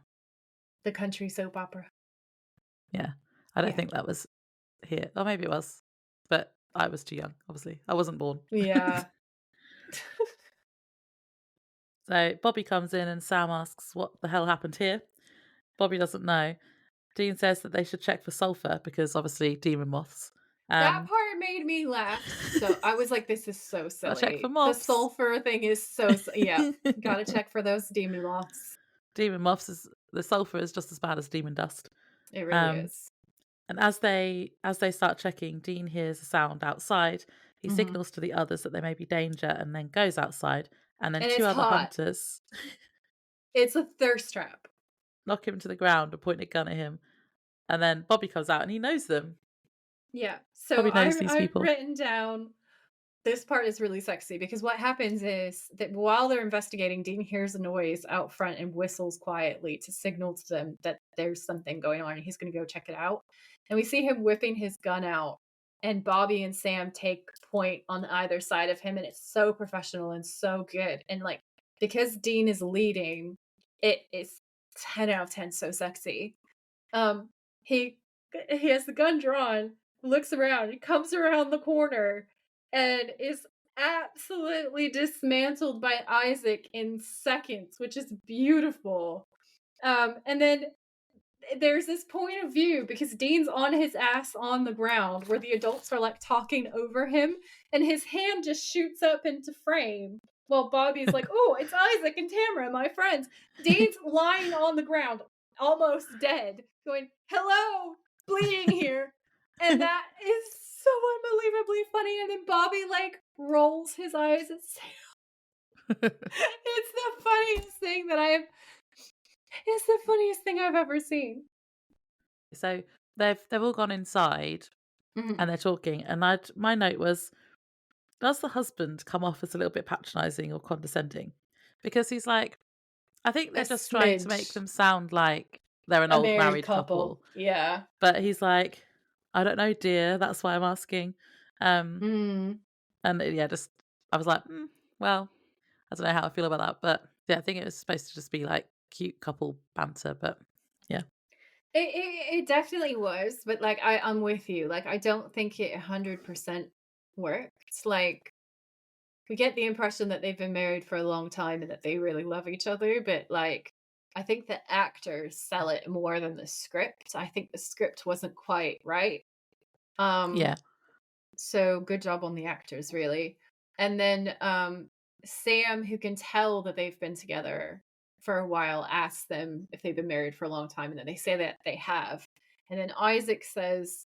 A: The country soap opera.
B: Yeah, I don't
A: Yeah.
B: think that was here. Or maybe it was, but I was too young. Obviously, I wasn't born.
A: Yeah.
B: So Bobby comes in and Sam asks what the hell happened here. Bobby doesn't know. Dean says that they should check for sulfur because obviously demon moths.
A: That part made me laugh, so I was like, "This is so
B: Gotta check for
A: silly." The
B: moths.
A: sulfur thing is so yeah, gotta check for those demon moths.
B: Demon moths is the sulfur is just as bad as demon dust.
A: It really
B: Um,
A: is.
B: and as they start checking, Dean hears a sound outside. He
A: Mhm.
B: signals to the others that there may be danger and then goes outside. And then
A: And
B: two
A: it's
B: other
A: hot.
B: hunters
A: It's a thirst trap.
B: knock him to the ground and point a gun at him. And then Bobby comes out and he knows them.
A: Yeah. So
B: Bobby knows
A: I
B: these
A: I've
B: people.
A: written down this part is really sexy because what happens is that while they're investigating, Dean hears a noise out front and whistles quietly to signal to them that there's something going on and he's going to go check it out. And we see him whipping his gun out, and Bobby and Sam take point on either side of him, and it's so professional and so good. And like because Dean is leading, it is 10 out of 10 so sexy. Um, he he has the gun drawn, looks around, he comes around the corner, and is absolutely dismantled by Isaac in seconds, which is beautiful. And then there's this point of view because Dean's on his ass on the ground where the adults are like talking over him, and his hand just shoots up into frame while Bobby's like, "Oh, it's Isaac and Tamara, my friends." Dean's lying on the ground, almost dead, going, "Hello, bleeding here." And that is so unbelievably funny. And then Bobby like rolls his eyes at Sam. It's the funniest thing that it's the funniest thing I've ever seen.
B: So they've all gone inside
A: Mhm.
B: and they're talking. And my note was, does the husband come off as a little bit patronising or condescending? Because he's like, I think
A: A
B: they're just trying to make
A: smidge.
B: them sound like they're an
A: A
B: old
A: married
B: married
A: couple.
B: couple.
A: Yeah.
B: But he's like, I don't know, dear. That's why I'm asking. Um,
A: Mm.
B: and yeah, just I was like, well, I don't know how I feel about that, but yeah, I think it was supposed to just be like cute couple banter. But yeah,
A: It definitely was, but, like, I'm with you, like, I don't think it 100% worked, like, we get the impression that they've been married for a long time and that they really love each other, but, like, I think the actors sell it more than the script. I think the script wasn't quite right. Um
B: yeah,
A: So good job on the actors, really. And then Sam, who can tell that they've been together for a while, asks them if they've been married for a long time, and then they say that they have. And then Isaac says,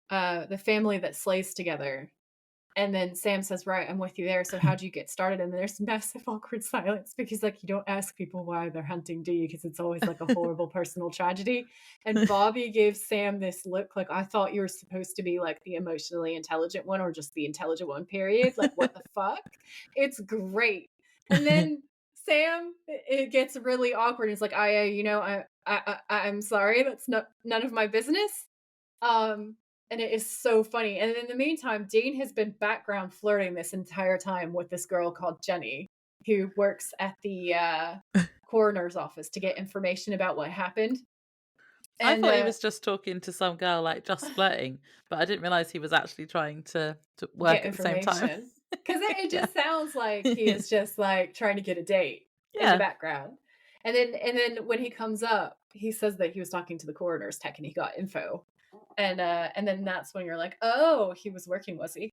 A: the family that slays together. And then Sam says, "Right, I'm with you there. So how'd you get started?" And there's massive awkward silence because, like, you don't ask people why they're hunting, do you? Because it's always like a horrible personal tragedy. And Bobby gives Sam this look like, "I thought you were supposed to be like the emotionally intelligent one or just the intelligent one, period. Like, what the fuck?" It's great. And then Sam, it gets really awkward. He's like, I'm sorry. That's none of my business." And it is so funny. And in the meantime, Dean has been background flirting this entire time with this girl called Jenny, who works at the coroner's office to get information about what happened.
B: I
A: And
B: thought he was just talking to some girl, like just flirting, but I didn't realize he was actually trying to
A: get
B: work at the same time.
A: information. Because it
B: Yeah,
A: just sounds like he is just like trying to get a date in the
B: yeah.
A: background. And then when he comes up, he says that he was talking to the coroner's tech and he got info. And then that's when you're like, oh, he was working, was he?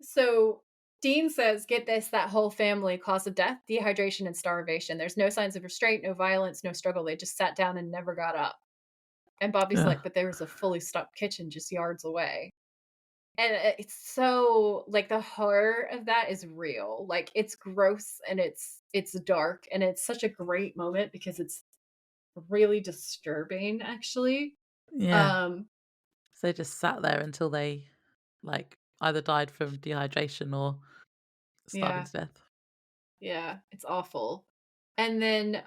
A: So Dean says, get this, that whole family cause of death, dehydration and starvation. There's no signs of restraint, no violence, no struggle. They just sat down and never got up. And Bobby's
B: Ugh.
A: like, but there was a fully stocked kitchen just yards away. And it's so like the horror of that is real. Like it's gross and it's dark and it's such a great moment because it's really disturbing actually.
B: Yeah.
A: Um
B: So they just sat there until they like either died from dehydration or starving
A: yeah.
B: to death.
A: Yeah, it's awful. And then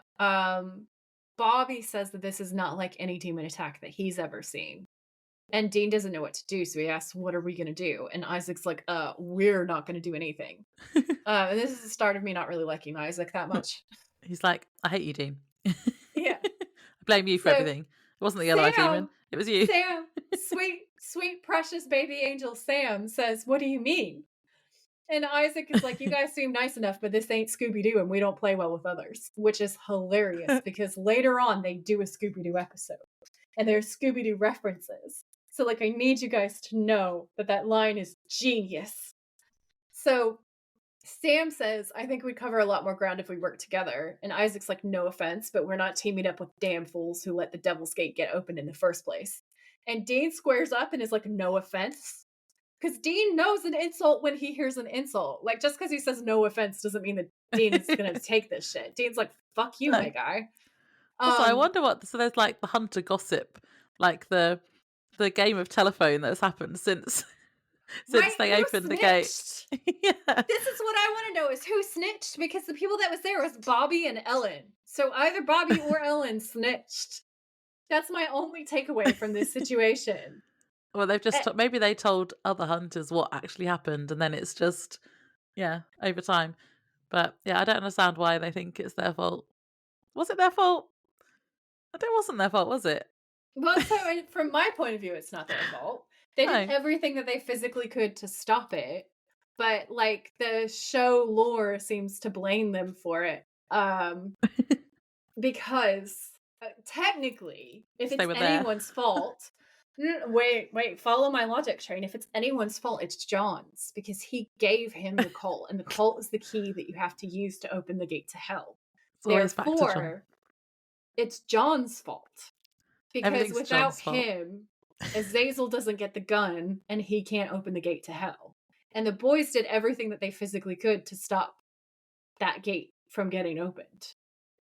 A: Bobby says that this is not like any demon attack that he's ever seen. And Dean doesn't know what to do, so he asks, "What are we gonna do?" And Isaac's like, we're not gonna do anything." And this is the start of me not really liking Isaac that much.
B: He's like, I hate you, Dean. I
A: Yeah.
B: blame you for
A: So
B: everything. It wasn't the yellow-eyed demon.
A: Sam,
B: It was you.
A: Sam, sweet, sweet, precious baby angel Sam says, "What do you mean?" And Isaac is like, you guys seem nice enough, but this ain't Scooby-Doo and we don't play well with others, which is hilarious because later on they do a Scooby-Doo episode and there's Scooby-Doo references. So like, I need you guys to know that that line is genius. So Sam says, I think we'd cover a lot more ground if we worked together. And Isaac's like, no offense, but we're not teaming up with damn fools who let the Devil's Gate get opened in the first place. And Dean squares up and is like, no offense. Because Dean knows an insult when he hears an insult. Like, just because he says no offense doesn't mean that Dean is going to take this shit. Dean's like, fuck you, my guy.
B: Also, I wonder what... So there's like the Hunter gossip, like the game of telephone that's happened since they opened the gate.
A: Yeah. This is what I want to know is who snitched, because the people that was there was Bobby and Ellen. So either Bobby or Ellen snitched. That's my only takeaway from this situation.
B: Well, they've just maybe they told other hunters what actually happened, and then it's just over time. But yeah, I don't understand why they think it's their fault. Was it their fault? It wasn't their fault, was it?
A: Well, so from my point of view, it's not their fault. They did everything that they physically could to stop it, but like the show lore seems to blame them for it, because technically, if it's anyone's fault. Wait, follow my logic train. If it's anyone's fault, it's John's, because he gave him the cult, and the cult is the key that you have to use to open the gate to hell. Therefore, it's John's fault. Because without him, Azazel doesn't get the gun, and he can't open the gate to hell. And the boys did everything that they physically could to stop that gate from getting opened.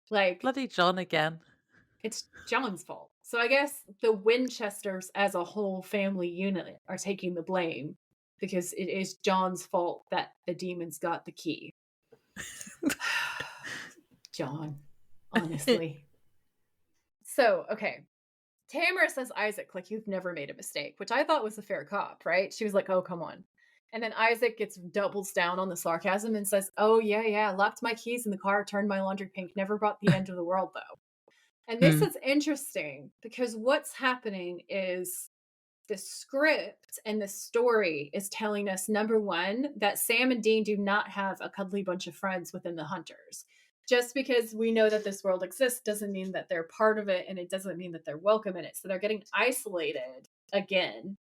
A: Like,
B: bloody John again.
A: It's John's fault. So I guess the Winchesters as a whole family unit are taking the blame, because it is John's fault that the demons got the key. John, honestly. So, okay. Tamara says, Isaac, like, you've never made a mistake, which I thought was a fair cop, right? She was like, oh, come on. And then Isaac doubles down on the sarcasm and says, oh, yeah, left my keys in the car, turned my laundry pink, never brought the end of the world, though. And this is interesting, because what's happening is the script and the story is telling us, number one, that Sam and Dean do not have a cuddly bunch of friends within the Hunters. Just because we know that this world exists doesn't mean that they're part of it, and it doesn't mean that they're welcome in it. So they're getting isolated again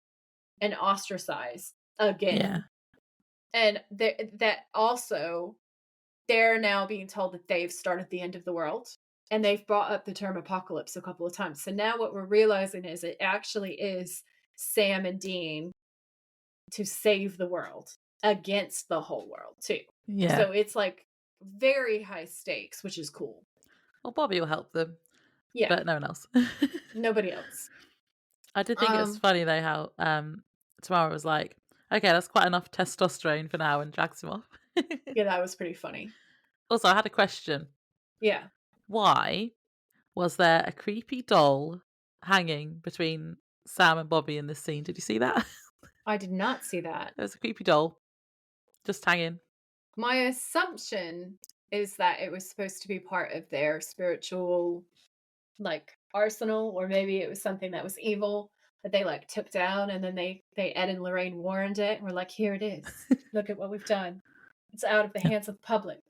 A: and ostracized again. Yeah. And that also, they're now being told that they've started the end of the world. And they've brought up the term apocalypse a couple of times. So now what we're realizing is it actually is Sam and Dean to save the world against the whole world, too. Yeah. So it's like very high stakes, which is cool.
B: Well, Bobby will help them. Yeah. But no one else.
A: Nobody else.
B: I did think it was funny, though, how Tamara was like, okay, that's quite enough testosterone for now, and drags him off.
A: Yeah, that was pretty funny.
B: Also, I had a question.
A: Yeah.
B: Why was there a creepy doll hanging between Sam and Bobby in this scene? Did you see that?
A: I did not see that.
B: There's a creepy doll just hanging.
A: My assumption is that it was supposed to be part of their spiritual, like, arsenal, or maybe it was something that was evil that they like took down, and then they Ed and Lorraine warned it and were like, here it is. Look at what we've done. It's out of the hands of the public.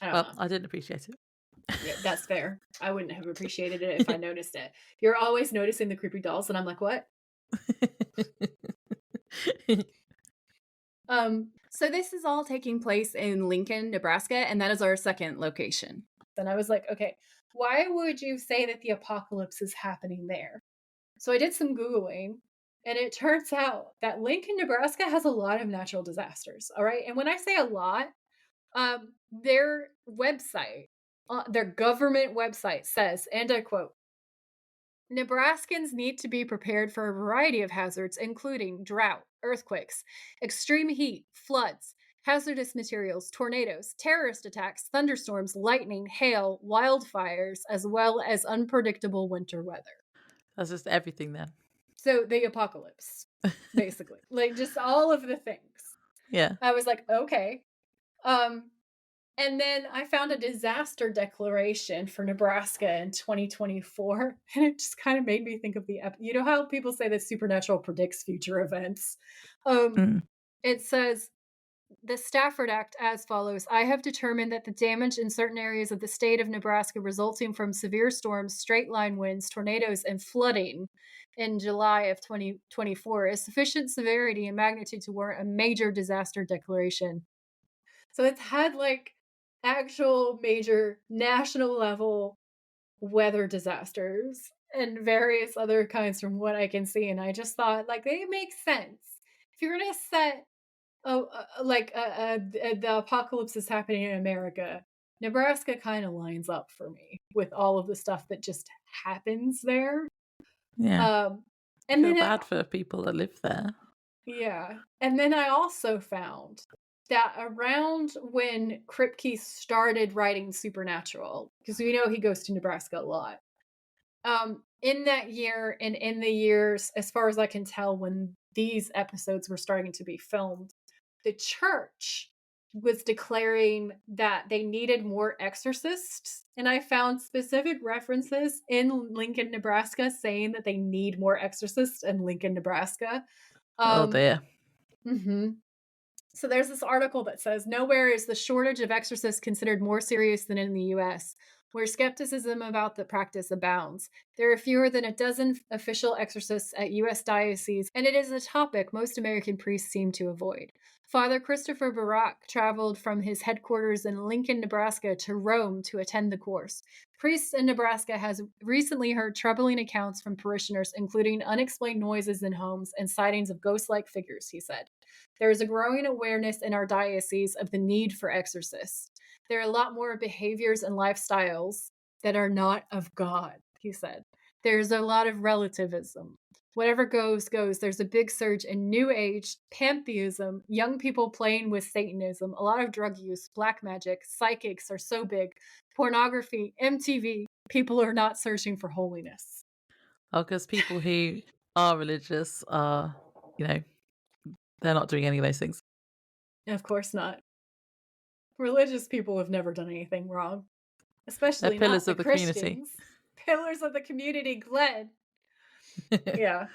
A: I don't know.
B: I didn't appreciate it.
A: Yeah, that's fair. I wouldn't have appreciated it if I noticed it. You're always noticing the creepy dolls, and I'm like, what? So this is all taking place in Lincoln, Nebraska, and that is our second location. Then I was like, okay, why would you say that the apocalypse is happening there? So I did some Googling, and it turns out that Lincoln, Nebraska has a lot of natural disasters, all right? And when I say a lot, their website, their government website says, and I quote, Nebraskans need to be prepared for a variety of hazards, including drought, earthquakes, extreme heat, floods, hazardous materials, tornadoes, terrorist attacks, thunderstorms, lightning, hail, wildfires, as well as unpredictable winter weather.
B: That's just everything then.
A: So the apocalypse, basically. Like, just all of the things.
B: Yeah.
A: I was like, okay. And then I found a disaster declaration for Nebraska in 2024, and it just kind of made me think of you know how people say that supernatural predicts future events? It says, the Stafford Act as follows. I have determined that the damage in certain areas of the state of Nebraska resulting from severe storms, straight line winds, tornadoes, and flooding in July of 2024 is sufficient severity and magnitude to warrant a major disaster declaration. So it's had like actual major national level weather disasters and various other kinds from what I can see. And I just thought like they make sense. If you're going to set the apocalypse is happening in America, Nebraska kind of lines up for me with all of the stuff that just happens there.
B: Yeah.
A: And
B: feel
A: then
B: bad for people that live there.
A: Yeah. And then I also found that around when Kripke started writing Supernatural, because we know he goes to Nebraska a lot, in that year and in the years, as far as I can tell, when these episodes were starting to be filmed, the church was declaring that they needed more exorcists. And I found specific references in Lincoln, Nebraska saying that they need more exorcists in Lincoln, Nebraska.
B: Oh dear.
A: Mm-hmm. So there's this article that says, nowhere is the shortage of exorcists considered more serious than in the U.S., where skepticism about the practice abounds. There are fewer than a dozen official exorcists at U.S. dioceses, and it is a topic most American priests seem to avoid. Father Christopher Barak traveled from his headquarters in Lincoln, Nebraska to Rome to attend the course. Priests in Nebraska has recently heard troubling accounts from parishioners, including unexplained noises in homes and sightings of ghost-like figures, he said. There is a growing awareness in our diocese of the need for exorcists. There are a lot more behaviors and lifestyles that are not of God, he said. There's a lot of relativism. Whatever goes, goes. There's a big surge in New Age, pantheism, young people playing with Satanism, a lot of drug use, black magic, psychics are so big, pornography, MTV. People are not searching for holiness.
B: Oh, because people who are religious are, they're not doing any of those things.
A: Of course not. Religious people have never done anything wrong. Especially not the Christians. Community. Pillars of the community, Glenn. Yeah.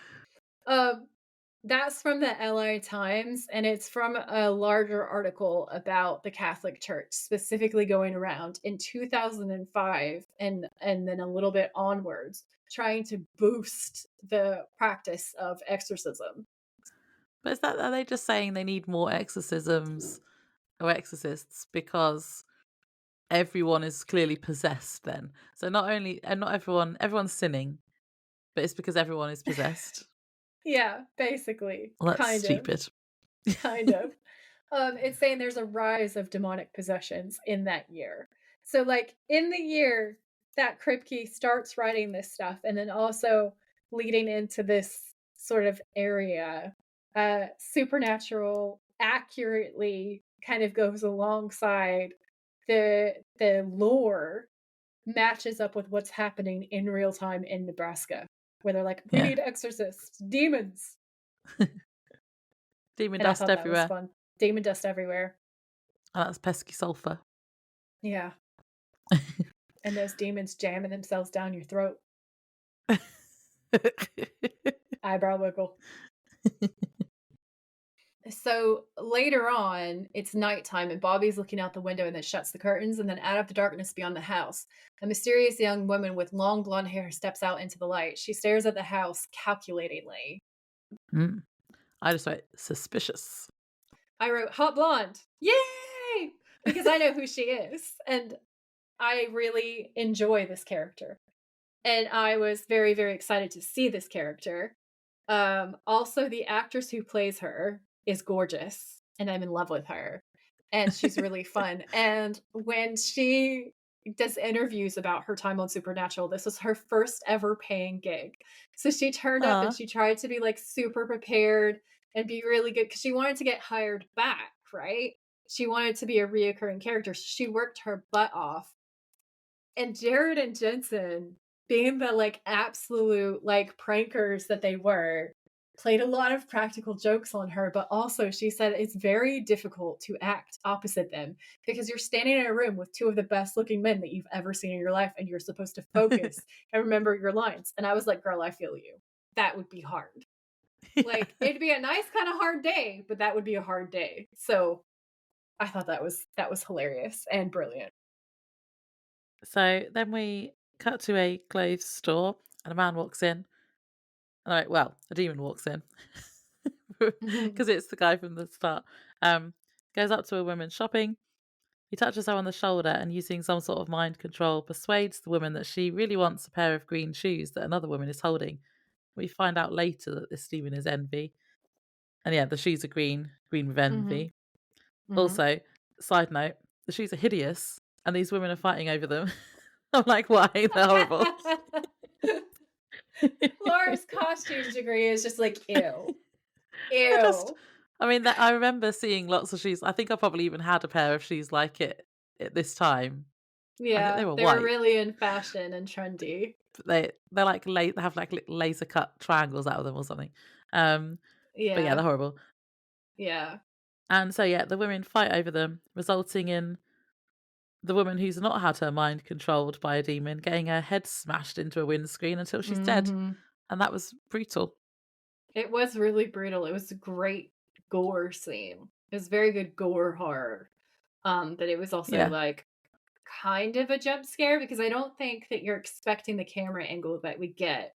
A: That's from the LA Times, and it's from a larger article about the Catholic Church, specifically going around in 2005 and then a little bit onwards, trying to boost the practice of exorcism.
B: But are they just saying they need more exorcisms or exorcists because everyone is clearly possessed then? So not everyone's sinning, but it's because everyone is possessed.
A: Yeah, basically.
B: Well, that's stupid.
A: Kind of. It's saying there's a rise of demonic possessions in that year. So, like, in the year that Kripke starts writing this stuff, and then also leading into this sort of area, Supernatural accurately kind of goes alongside the lore, matches up with what's happening in real time in Nebraska, where they're like, we need exorcists, demons.
B: Demon dust everywhere.
A: Fun. Demon dust everywhere.
B: Oh, that's pesky sulfur.
A: Yeah. And those demons jamming themselves down your throat. Eyebrow wiggle. So later on, it's nighttime and Bobby's looking out the window and then shuts the curtains, and then out of the darkness beyond the house, a mysterious young woman with long blonde hair steps out into the light. She stares at the house calculatingly.
B: I just wrote suspicious.
A: I wrote hot blonde. Yay! Because I know who she is. And I really enjoy this character. And I was very, very excited to see this character. Also, the actress who plays her is gorgeous. And I'm in love with her. And she's really fun. And when she does interviews about her time on Supernatural, this was her first ever paying gig. So she turned up and she tried to be like super prepared and be really good because she wanted to get hired back, right? She wanted to be a reoccurring character. So she worked her butt off. And Jared and Jensen, being the like absolute like prankers that they were, played a lot of practical jokes on her, but also she said it's very difficult to act opposite them because you're standing in a room with two of the best looking men that you've ever seen in your life and you're supposed to focus and remember your lines. And I was like, girl, I feel you. That would be hard. Like, it'd be a nice kind of hard day, but that would be a hard day. So I thought that was hilarious and brilliant.
B: So then we cut to a clothes store and a man walks in. Well, a demon walks in because it's the guy from the start. Um, Goes up to a woman shopping. He touches her on the shoulder and, using some sort of mind control, persuades the woman that she really wants a pair of green shoes that another woman is holding. We find out later that this demon is envy. And yeah, the shoes are green with
A: Mhm.
B: envy.
A: Mhm.
B: Also, side note, the shoes are hideous and these women are fighting over them. I'm like, why? They're horrible.
A: Laura's costume degree is just like, ew.
B: They're just,
A: Ew.
B: I mean, I remember seeing lots of shoes. I think I probably even had a pair of shoes like it at this time. I think they
A: Yeah,
B: were
A: they were
B: white.
A: really in fashion and trendy.
B: They're like they have like laser cut triangles out of them or something. But yeah,
A: Yeah.
B: they're horrible.
A: Yeah.
B: And so yeah, the women fight over them, resulting in the woman who's not had her mind controlled by a demon getting her head smashed into a windscreen until she's dead.
A: Mhm.
B: And that was brutal.
A: It was really brutal. It was a great gore scene. It was very good gore horror. But it was also
B: Yeah.
A: like kind of a jump scare because I don't think that you're expecting the camera angle that we get.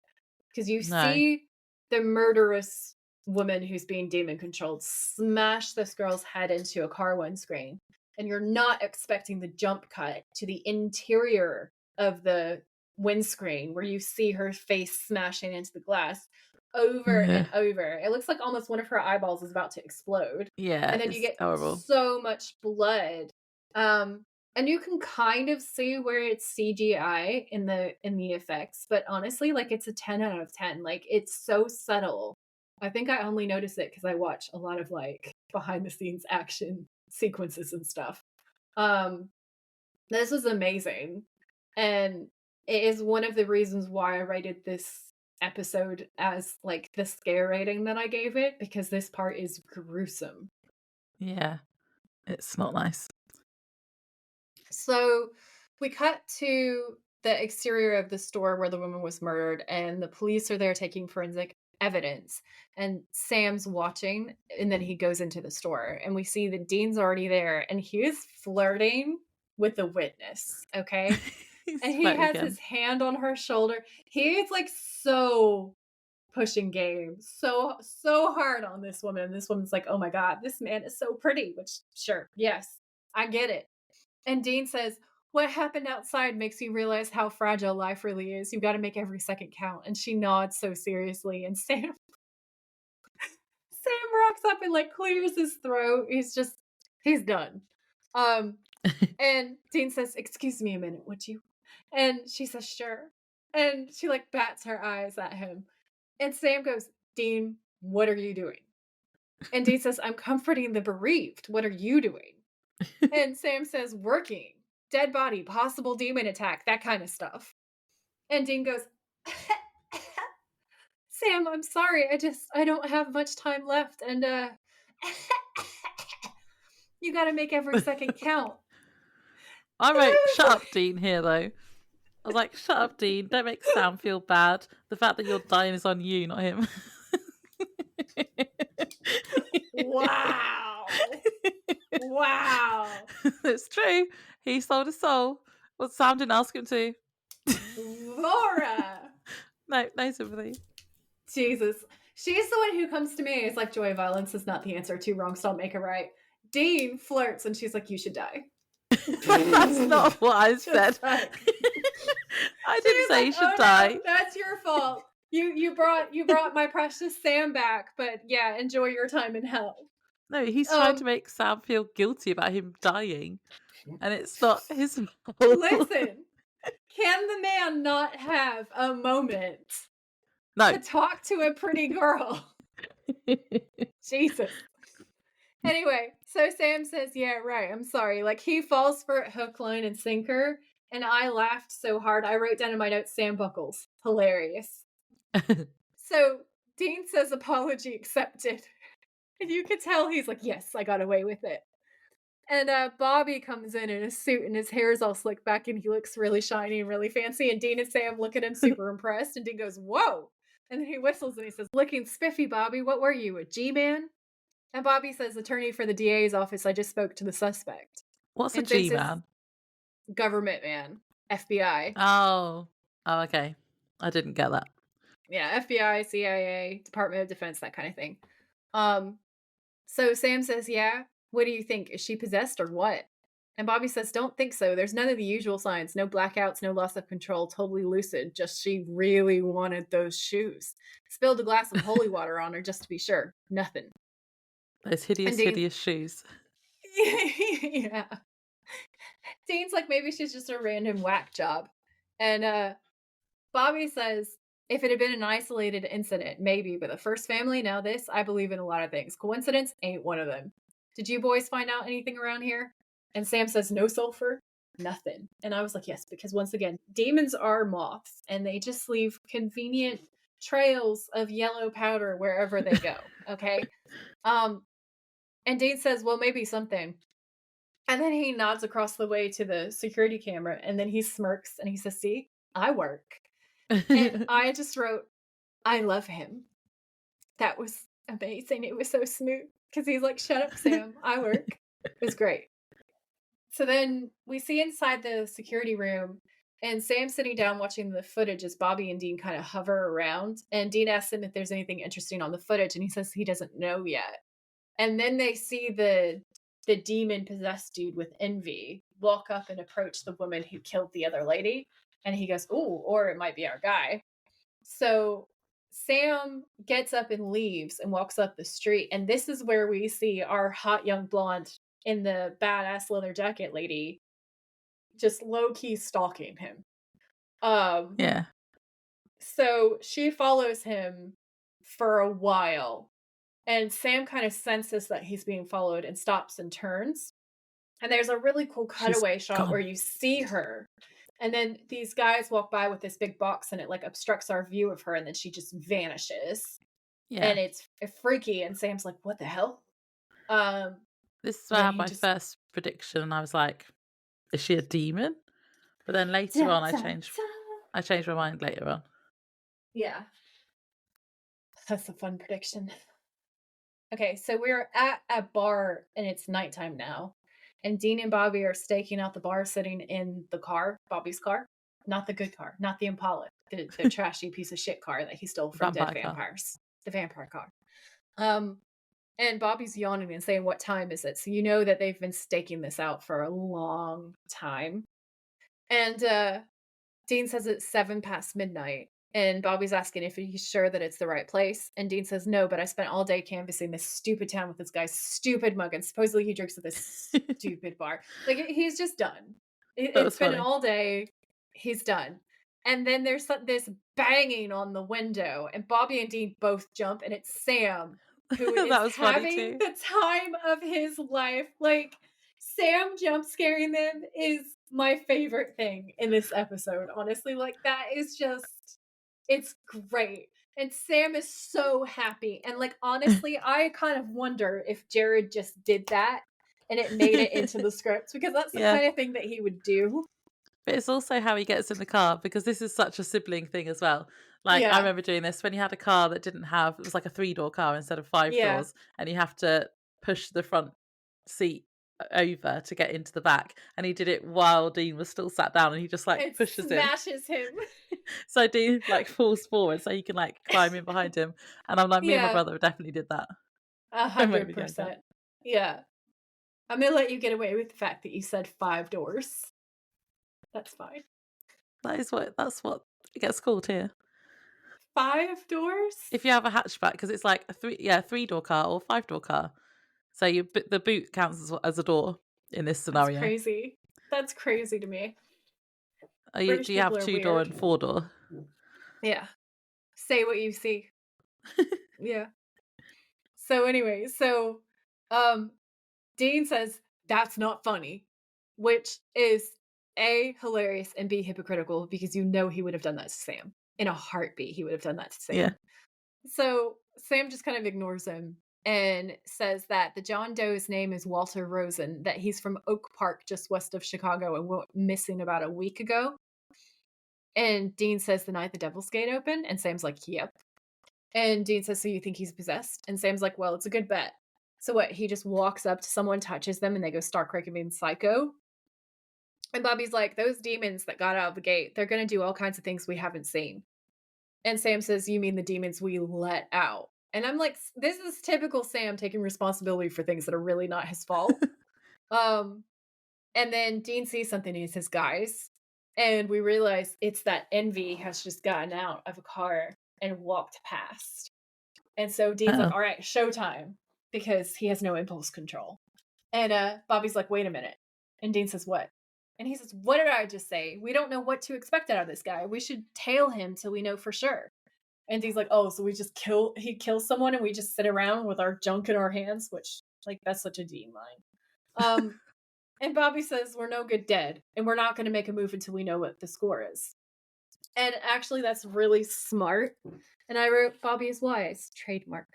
A: Because you
B: No.
A: see the murderous woman who's being demon controlled smash this girl's head into a car windscreen, and you're not expecting the jump cut to the interior of the windscreen where you see her face smashing into the glass over
B: Yeah.
A: and over. It looks like almost one of her eyeballs is about to explode.
B: Yeah,
A: And then you
B: it's
A: get
B: horrible.
A: so much blood. And you can kind of see where it's CGI in the effects, but honestly, like it's a 10 out of 10. Like it's so subtle. I think I only notice it because I watch a lot of like behind the scenes action sequences and stuff. Um, this was amazing. And it is one of the reasons why I rated this episode as like the scare rating that I gave it, because this part is gruesome.
B: Yeah, it's not nice.
A: So we cut to the exterior of the store where the woman was murdered, and the police are there taking forensic evidence. And Sam's watching, and then he goes into the store, and we see that Dean's already there, and he is flirting with the witness. Okay. And
B: He's
A: he
B: flirting
A: has
B: again.
A: his hand on her shoulder. He is like so pushing game so hard on this woman. This woman's like, oh my God, this man is so pretty, which sure, yes, I get it. And Dean says, what happened outside makes you realize how fragile life really is. You've got to make every second count. And she nods so seriously. And Sam rocks up and like clears his throat. He's done. And Dean says, excuse me a minute, would you? And she says, sure. And she like bats her eyes at him. And Sam goes, Dean, what are you doing? And Dean says, I'm comforting the bereaved. What are you doing? And Sam says, working. Dead body, possible demon attack, that kind of stuff. And Dean goes, Sam, I'm sorry. I don't have much time left. And, you got to make every second count.
B: I wrote, shut up, Dean, here, though. I was like, shut up, Dean. Don't make Sam feel bad. The fact that you're dying is on you, not him.
A: Wow. Wow.
B: It's true. He sold his soul. Well, Sam didn't ask him to.
A: Laura.
B: No sympathy.
A: Jesus. She's the one who comes to me. It's like, Joy, violence is not the answer. Two wrongs don't make a right. Dean flirts and she's like, you should die.
B: That's not what I said.
A: Like,
B: I didn't say you should die.
A: No, that's your fault. You brought my precious Sam back, but yeah, enjoy your time in hell.
B: No, he's trying to make Sam feel guilty about him dying, and it's not his fault.
A: Listen, can the man not have a moment to talk to a pretty girl? Jesus. Anyway, so Sam says, yeah, right, I'm sorry. Like, he falls for it hook, line, and sinker, and I laughed so hard. I wrote down in my notes, Sam buckles. Hilarious. So Dean says, apology accepted. And you could tell he's like, yes, I got away with it. And Bobby comes in a suit, and his hair's all slicked back, and he looks really shiny and really fancy. And Dean and Sam look at him super impressed, and Dean goes, whoa. And then he whistles, and he says, looking spiffy, Bobby. What were you, a G-man? And Bobby says, attorney for the DA's office, I just spoke to the suspect.
B: What's
A: and
B: a G-man?
A: Government man. FBI.
B: Oh, okay. I didn't get that.
A: Yeah, FBI, CIA, Department of Defense, that kind of thing. So Sam says, yeah, what do you think? Is she possessed or what? And Bobby says, don't think so. There's none of the usual signs. No blackouts, no loss of control, totally lucid. Just she really wanted those shoes. Spilled a glass of holy water on her just to be sure. Nothing.
B: Those hideous shoes.
A: Yeah. Dean's like, maybe she's just a random whack job. And Bobby says, if it had been an isolated incident, maybe, but the first family, now this, I believe in a lot of things. Coincidence ain't one of them. Did you boys find out anything around here? And Sam says, no sulfur, nothing. And I was like, yes, because once again, demons are moths, and they just leave convenient trails of yellow powder wherever they go, okay? And Dean says, well, maybe something. And then he nods across the way to the security camera, and then he smirks, and he says, see, I work. And I just wrote, I love him. That was amazing. It was so smooth because he's like, shut up, Sam. I work. It was great. So then we see inside the security room and Sam sitting down watching the footage as Bobby and Dean kind of hover around. And Dean asks him if there's anything interesting on the footage. And he says he doesn't know yet. And then they see the demon possessed dude with envy walk up and approach the woman who killed the other lady. And he goes, ooh, or it might be our guy. So Sam gets up and leaves and walks up the street. And this is where we see our hot young blonde in the badass leather jacket lady just low-key stalking him.
B: Yeah.
A: So she follows him for a while. And Sam kind of senses that he's being followed and stops and turns. And there's a really cool cutaway shot where you see her. And then these guys walk by with this big box and it like obstructs our view of her. And then she just vanishes. Yeah. And it's freaky. And Sam's like, what the hell?
B: This is where I had my first prediction. And I was like, is she a demon? But then later on, I changed my mind later on.
A: Yeah. That's a fun prediction. Okay, so we're at a bar and it's nighttime now. And Dean and Bobby are staking out the bar sitting in the car, Bobby's car. Not the good car, not the Impala, the trashy piece of shit car that he stole from dead vampires. The vampire car. And Bobby's yawning and saying, what time is it? So you know that they've been staking this out for a long time. And Dean says it's 7 past midnight. And Bobby's asking if he's sure that it's the right place. And Dean says, no, but I spent all day canvassing this stupid town with this guy's stupid mug. And supposedly he drinks at this stupid bar. Like, he's just done. It's been all day. He's done. And then there's this banging on the window. And Bobby and Dean both jump. And it's Sam, who is having the time of his life. Like, Sam jump scaring them is my favorite thing in this episode. Honestly, like, that is just... It's great. And Sam is so happy. And like, honestly, I kind of wonder if Jared just did that and it made it into the script because that's the kind of thing that he would do.
B: But it's also how he gets in the car because this is such a sibling thing as well. Like, I remember doing this when you had a car that didn't have, it was like a 3-door car instead of 5 doors. And you have to push the front seat over to get into the back, and he did it while Dean was still sat down, and he just like
A: smashes him.
B: So Dean like falls forward so he can like climb in behind him, and I'm like, me and my brother definitely did that.
A: 100%. Yeah, I'm gonna let you get away with the fact that you said 5 doors. That's fine.
B: That's what it gets called here.
A: 5 doors.
B: If you have a hatchback, because it's like a 3-door car or 5-door car. So the boot counts as a door in this scenario.
A: That's crazy to me.
B: Do you have 2-door and 4-door?
A: Yeah. Say what you see. Yeah. So anyway, Dean says, that's not funny, which is A, hilarious, and B, hypocritical, because you know he would have done that to Sam. In a heartbeat, he would have done that to Sam. Yeah. So Sam just kind of ignores him and says that the John Doe's name is Walter Rosen, that he's from Oak Park, just west of Chicago, and went missing about a week ago. And Dean says the night the Devil's Gate opened, and Sam's like, yep. And Dean says, so you think he's possessed? And Sam's like, well, it's a good bet. So what? He just walks up to someone, touches them, and they go start being psycho. And Bobby's like, those demons that got out of the gate, they're going to do all kinds of things we haven't seen. And Sam says, you mean the demons we let out? And I'm like, this is typical Sam taking responsibility for things that are really not his fault. And then Dean sees something and he says, guys. And we realize it's that Envy has just gotten out of a car and walked past. And so Dean's like, all right, showtime, because he has no impulse control. And Bobby's like, wait a minute. And Dean says, what? And he says, what did I just say? We don't know what to expect out of this guy. We should tail him till we know for sure. And Dean's like, oh, so we just he kills someone and we just sit around with our junk in our hands, which, like, that's such a Dean line. And Bobby says, we're no good dead, and we're not going to make a move until we know what the score is. And actually, that's really smart. And I wrote, Bobby is wise, trademark.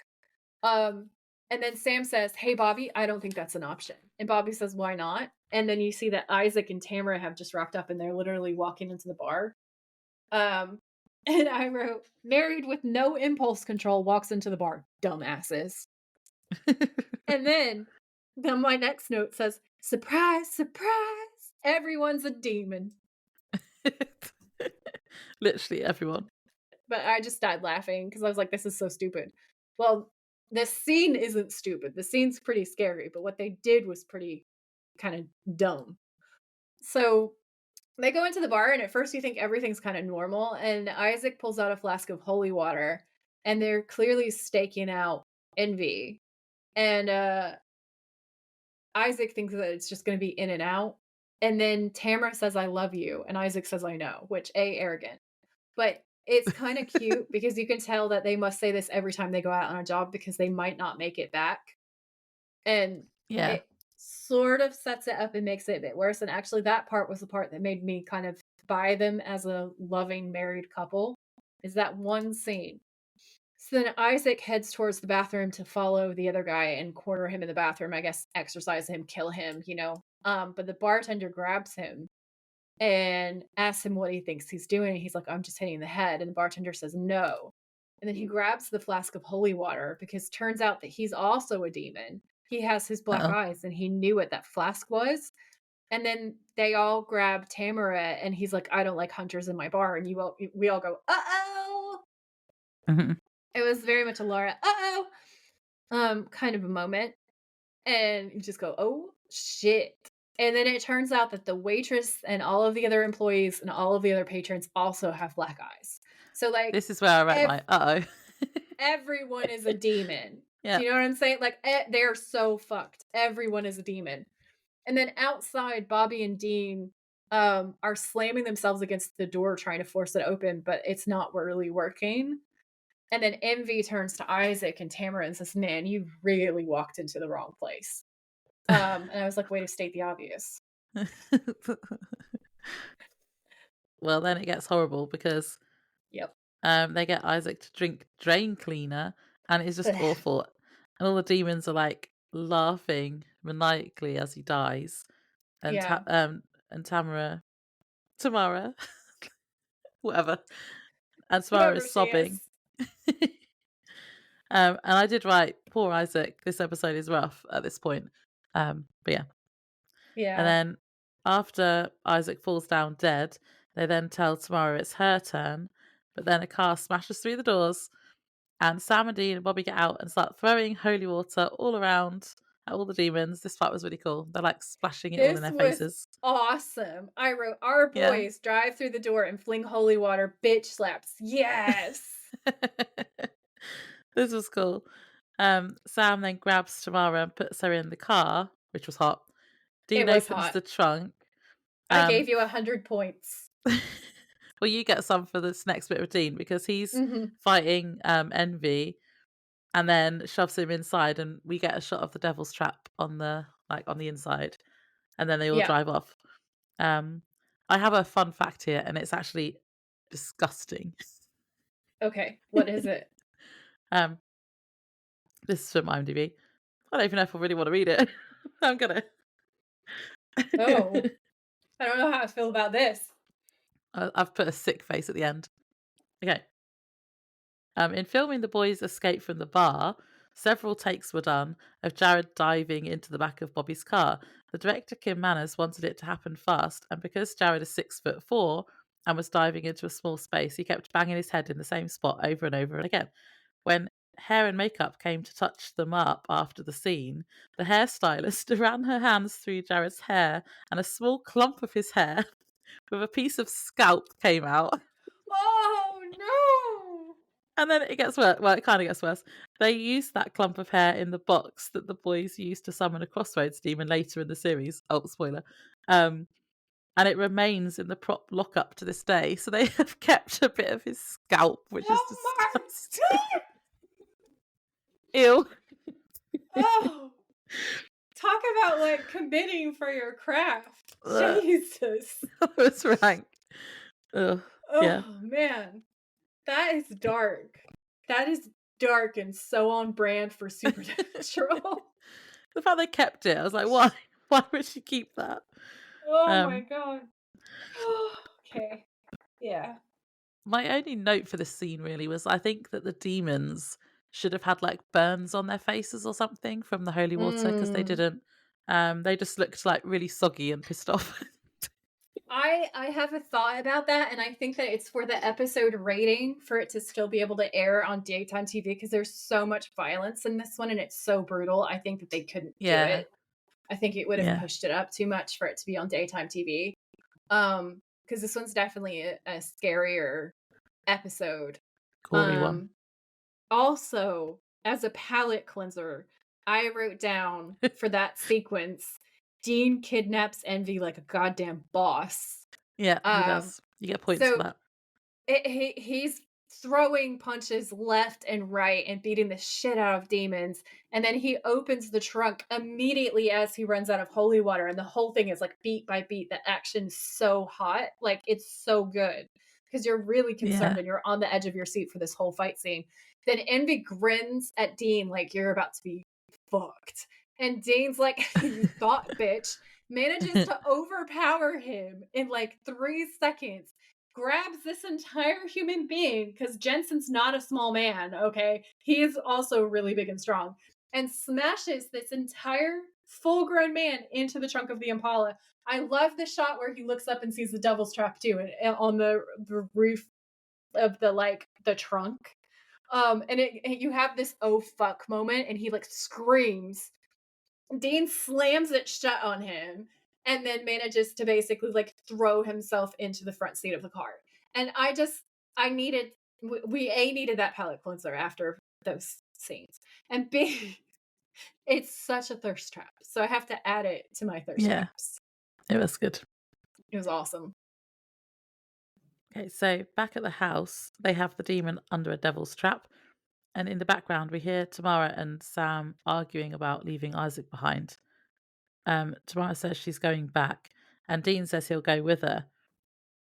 A: And then Sam says, hey, Bobby, I don't think that's an option. And Bobby says, why not? And then you see that Isaac and Tamara have just rocked up and they're literally walking into the bar. And I wrote, married with no impulse control walks into the bar. Dumbasses. And then my next note says, surprise, surprise. Everyone's a demon.
B: Literally everyone.
A: But I just started laughing because I was like, this is so stupid. Well, this scene isn't stupid. The scene's pretty scary, but what they did was pretty kind of dumb. So they go into the bar, and at first you think everything's kind of normal, and Isaac pulls out a flask of holy water, and they're clearly staking out Envy. And Isaac thinks that it's just going to be in and out. And then Tamara says, I love you. And Isaac says, I know, which, arrogant. But it's kind of cute because you can tell that they must say this every time they go out on a job because they might not make it back. And it sort of sets it up and makes it a bit worse. And actually, that part was the part that made me kind of buy them as a loving married couple, is that one scene. So then Isaac heads towards the bathroom to follow the other guy and corner him in the bathroom, I guess, exercise him, kill him, But the bartender grabs him and asks him what he thinks he's doing. He's like, I'm just hitting the head. And the bartender says, no. And then he grabs the flask of holy water because it turns out that he's also a demon. He has his black eyes and he knew what that flask was. And then they all grab Tamara and he's like, I don't like hunters in my bar. And we all go, uh-oh. Mm-hmm. It was very much a Laura, uh-oh, kind of a moment. And you just go, oh, shit. And then it turns out that the waitress and all of the other employees and all of the other patrons also have black eyes. So, like,
B: this is where I read my uh-oh.
A: Everyone is a demon.
B: Yeah.
A: Do you know what I'm saying? Like, they're so fucked. Everyone is a demon. And then outside, Bobby and Dean are slamming themselves against the door trying to force it open, but it's not really working. And then Envy turns to Isaac and Tamara and says, man, you really walked into the wrong place. And I was like, way to state the obvious.
B: Well, then it gets horrible because they get Isaac to drink drain cleaner and it's just awful. And all the demons are like laughing maniacally as he dies. And and Tamara, whatever. And Tamara is sobbing. And I did write, poor Isaac, this episode is rough at this point. But yeah.
A: Yeah.
B: And then after Isaac falls down dead, they then tell Tamara it's her turn. But then a car smashes through the doors and Sam and Dean and Bobby get out and start throwing holy water all around at all the demons. This part was really cool. They're like splashing it all in their faces.
A: Awesome. I wrote, our boys drive through the door and fling holy water. Bitch slaps. Yes.
B: This was cool. Sam then grabs Tamara and puts her in the car, which was hot. Dean opens the trunk.
A: I gave you 100 points.
B: Well, you get some for this next bit of Dean because he's fighting Envy and then shoves him inside and we get a shot of the devil's trap on the inside and then they all drive off. I have a fun fact here and it's actually disgusting.
A: Okay, what is it?
B: This is from IMDb. I don't even know if I really want to read it. I'm gonna.
A: Oh, I don't know how I feel about this.
B: I've put a sick face at the end. Okay. In filming the boys' escape from the bar, Several takes were done of Jared diving into the back of Bobby's car. The director, Kim Manners, wanted it to happen fast, and because Jared is 6'4" and was diving into a small space, he kept banging his head in the same spot over and over again. When hair and makeup came to touch them up after the scene, the hairstylist ran her hands through Jared's hair, and a small clump of his hair with a piece of scalp came out.
A: Oh, no!
B: And then it gets worse. Well, it kind of gets worse. They used that clump of hair in the box that the boys used to summon a Crossroads demon later in the series. Oh, spoiler. And it remains in the prop lockup to this day. So they have kept a bit of his scalp, which is
A: Oh my
B: disgusting.
A: God!
B: Ew.
A: Oh, talk about like committing for your craft. Jesus.
B: That was rank. Ugh.
A: Oh
B: Yeah.
A: man, that is dark. That is dark and so on brand for Supernatural.
B: The fact they kept it, I was like, why? Why would she keep that?
A: Oh my God. Okay. Yeah.
B: My only note for this scene really was I think that the demons should have had like burns on their faces or something from the holy water because they didn't. They just looked like really soggy and pissed off.
A: I have a thought about that, and I think that it's for the episode rating for it to still be able to air on daytime TV because there's so much violence in this one and it's so brutal. I think that they couldn't do it. I think it would have pushed it up too much for it to be on daytime TV. Because this one's definitely a scarier episode.
B: Gory one.
A: Also, as a palate cleanser, I wrote down for that sequence, Dean kidnaps Envy like a goddamn boss.
B: Yeah, he does. You get points for that.
A: He's throwing punches left and right and beating the shit out of demons. And then he opens the trunk immediately as he runs out of holy water. And the whole thing is like beat by beat. The action's so hot. Like it's so good because you're really concerned and you're on the edge of your seat for this whole fight scene. Then Envy grins at Dean like you're about to be fucked. And Dean's like, you thought, bitch, manages to overpower him in like 3 seconds, grabs this entire human being, because Jensen's not a small man, okay? He is also really big and strong, and smashes this entire full-grown man into the trunk of the Impala. I love the shot where he looks up and sees the devil's trap too, and on the roof of the trunk. And you have this oh fuck moment, and he like screams. Dean slams it shut on him and then manages to basically like throw himself into the front seat of the car. And we needed that palate cleanser after those scenes. And B, it's such a thirst trap. So I have to add it to my thirst traps.
B: It was good.
A: It was awesome.
B: Okay, so back at the house, they have the demon under a devil's trap. And in the background, we hear Tamara and Sam arguing about leaving Isaac behind. Tamara says she's going back, and Dean says he'll go with her.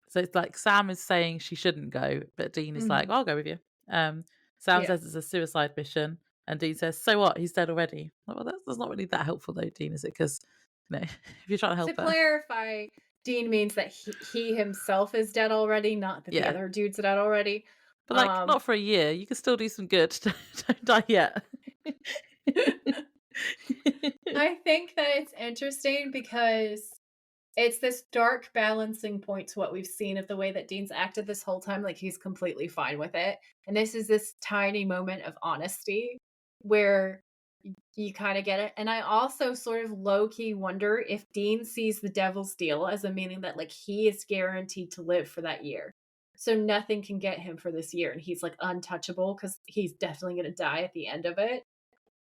B: So it's like Sam is saying she shouldn't go, but Dean is like, I'll go with you. Sam says it's a suicide mission, and Dean says, so what? He's dead already. Well, that's not really that helpful, though, Dean, is it? Because, if you're trying to help her.
A: To clarify, Dean means that he himself is dead already, not that the other dude's dead already.
B: But not for a year. You can still do some good. Don't die yet.
A: I think that it's interesting because it's this dark balancing point to what we've seen of the way that Dean's acted this whole time. Like he's completely fine with it. And this is this tiny moment of honesty where you kind of get it. And I also sort of low-key wonder if Dean sees the devil's deal as a meaning that like he is guaranteed to live for that year. So nothing can get him for this year. And he's like untouchable because he's definitely going to die at the end of it.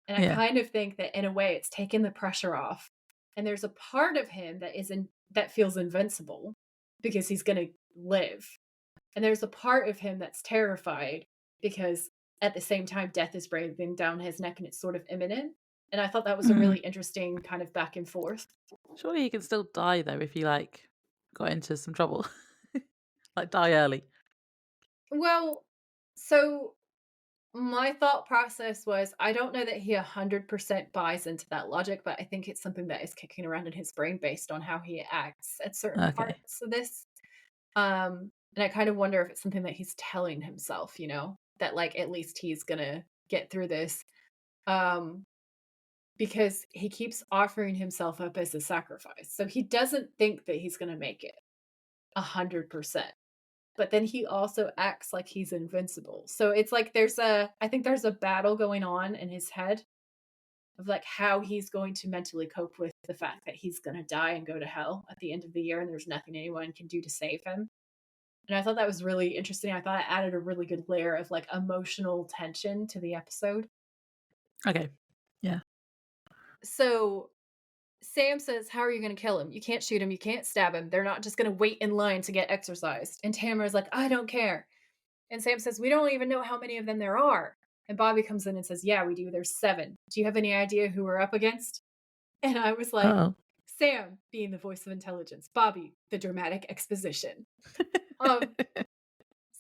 A: And I kind of think that in a way it's taken the pressure off. And there's a part of him that feels invincible because he's going to live. And there's a part of him that's terrified because at the same time, death is breathing down his neck and it's sort of imminent. And I thought that was a really interesting kind of back and forth.
B: Surely he can still die though if he got into some trouble. Die early.
A: Well, so my thought process was, I don't know that he 100% buys into that logic, but I think it's something that is kicking around in his brain based on how he acts at certain parts of this. And I kind of wonder if it's something that he's telling himself, that like at least he's gonna get through this. because he keeps offering himself up as a sacrifice. So he doesn't think that he's going to make it 100%. But then he also acts like he's invincible. So it's like I think there's a battle going on in his head of like how he's going to mentally cope with the fact that he's going to die and go to hell at the end of the year and there's nothing anyone can do to save him. And I thought that was really interesting. I thought it added a really good layer of like emotional tension to the episode.
B: Okay. Yeah.
A: So Sam says, how are you going to kill him? You can't shoot him. You can't stab him. They're not just going to wait in line to get exercised. And Tamara's like, I don't care. And Sam says, we don't even know how many of them there are. And Bobby comes in and says, yeah, we do. There's 7. Do you have any idea who we're up against? And I was like, Sam being the voice of intelligence, Bobby, the dramatic exposition.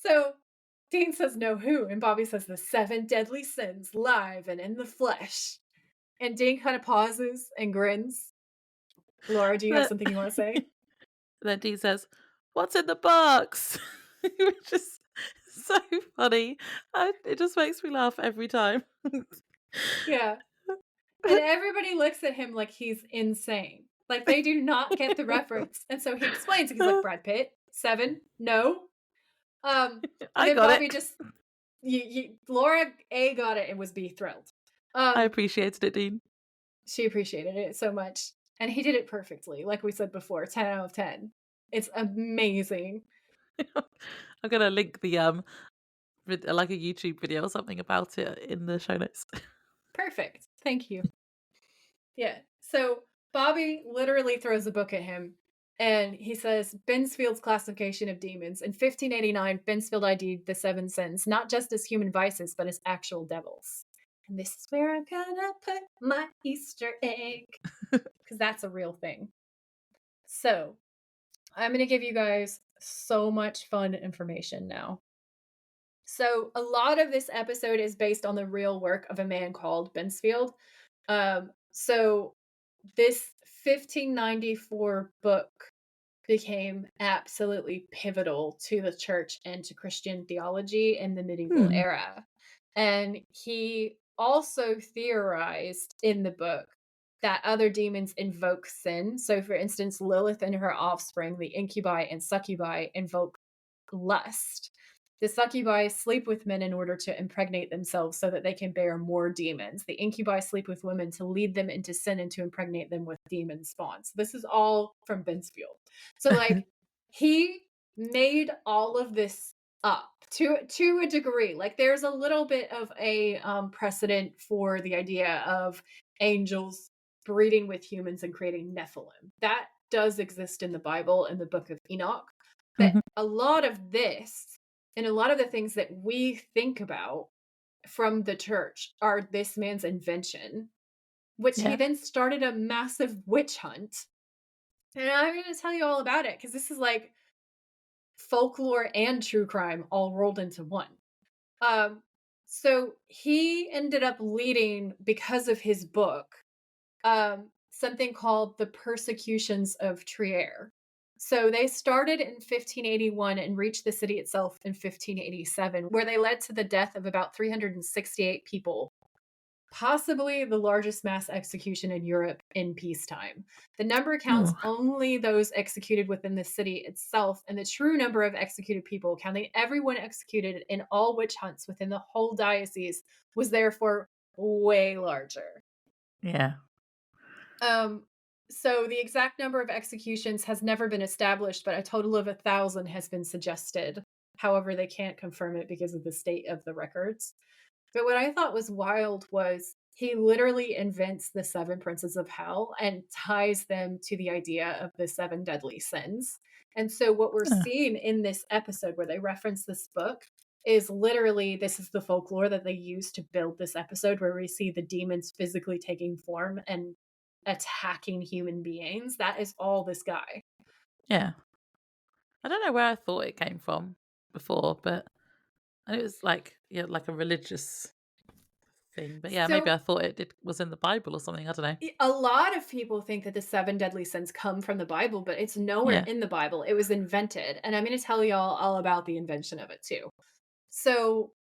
A: So Dean says, no, who? And Bobby says, the 7 deadly sins, live and in the flesh. And Dean kind of pauses and grins. Laura, do you have something you want to say?
B: Then Dean says, what's in the box? Which is so funny. It just makes me laugh every time.
A: Yeah. And everybody looks at him like he's insane. Like they do not get the reference. And so he explains, he's like, Brad Pitt, 7, no.
B: I
A: then
B: got
A: Bobby
B: it.
A: just Laura A got it and was B thrilled.
B: I appreciated it, Dean.
A: She appreciated it so much. And he did it perfectly. Like we said before, 10 out of 10. It's amazing.
B: I'm gonna link the like a YouTube video or something about it in the show notes.
A: Perfect. Thank you. Yeah. So Bobby literally throws a book at him and he says, Bensfield's classification of demons. In 1589, Bensfield ID'd the 7 sins, not just as human vices, but as actual devils. And this is where I'm gonna put my Easter egg. Because that's a real thing. So I'm going to give you guys so much fun information now. So a lot of this episode is based on the real work of a man called Bensfield. So this 1594 book became absolutely pivotal to the church and to Christian theology in the medieval era. And he also theorized in the book that other demons invoke sin. So, for instance, Lilith and her offspring, the incubi and succubi, invoke lust. The succubi sleep with men in order to impregnate themselves so that they can bear more demons. The incubi sleep with women to lead them into sin and to impregnate them with demon spawns. This is all from Bensfield. So, like, he made all of this up to a degree. Like, there's a little bit of a precedent for the idea of angels breeding with humans and creating Nephilim. That does exist in the Bible, in the book of Enoch. But a lot of this and a lot of the things that we think about from the church are this man's invention, which he then started a massive witch hunt. And I'm going to tell you all about it because this is like folklore and true crime all rolled into one. So he ended up leading, because of his book, something called the Persecutions of Trier. So they started in 1581 and reached the city itself in 1587, where they led to the death of about 368 people, possibly the largest mass execution in Europe in peacetime. The number counts only those executed within the city itself, and the true number of executed people, counting everyone executed in all witch hunts within the whole diocese, was therefore way larger.
B: Yeah.
A: So the exact number of executions has never been established, but a total of 1,000 has been suggested. However, they can't confirm it because of the state of the records. But what I thought was wild was he literally invents the 7 princes of hell and ties them to the idea of the 7 deadly sins. And so what we're seeing in this episode where they reference this book is literally, this is the folklore that they use to build this episode, where we see the demons physically taking form and attacking human beings. That is all this guy.
B: Yeah. I don't know where I thought it came from before, but it was like like a religious thing. But yeah, maybe I thought it was in the Bible or something. I don't know.
A: A lot of people think that the 7 deadly sins come from the Bible, but it's nowhere in the Bible. It was invented. And I'm going to tell y'all all about the invention of it too. So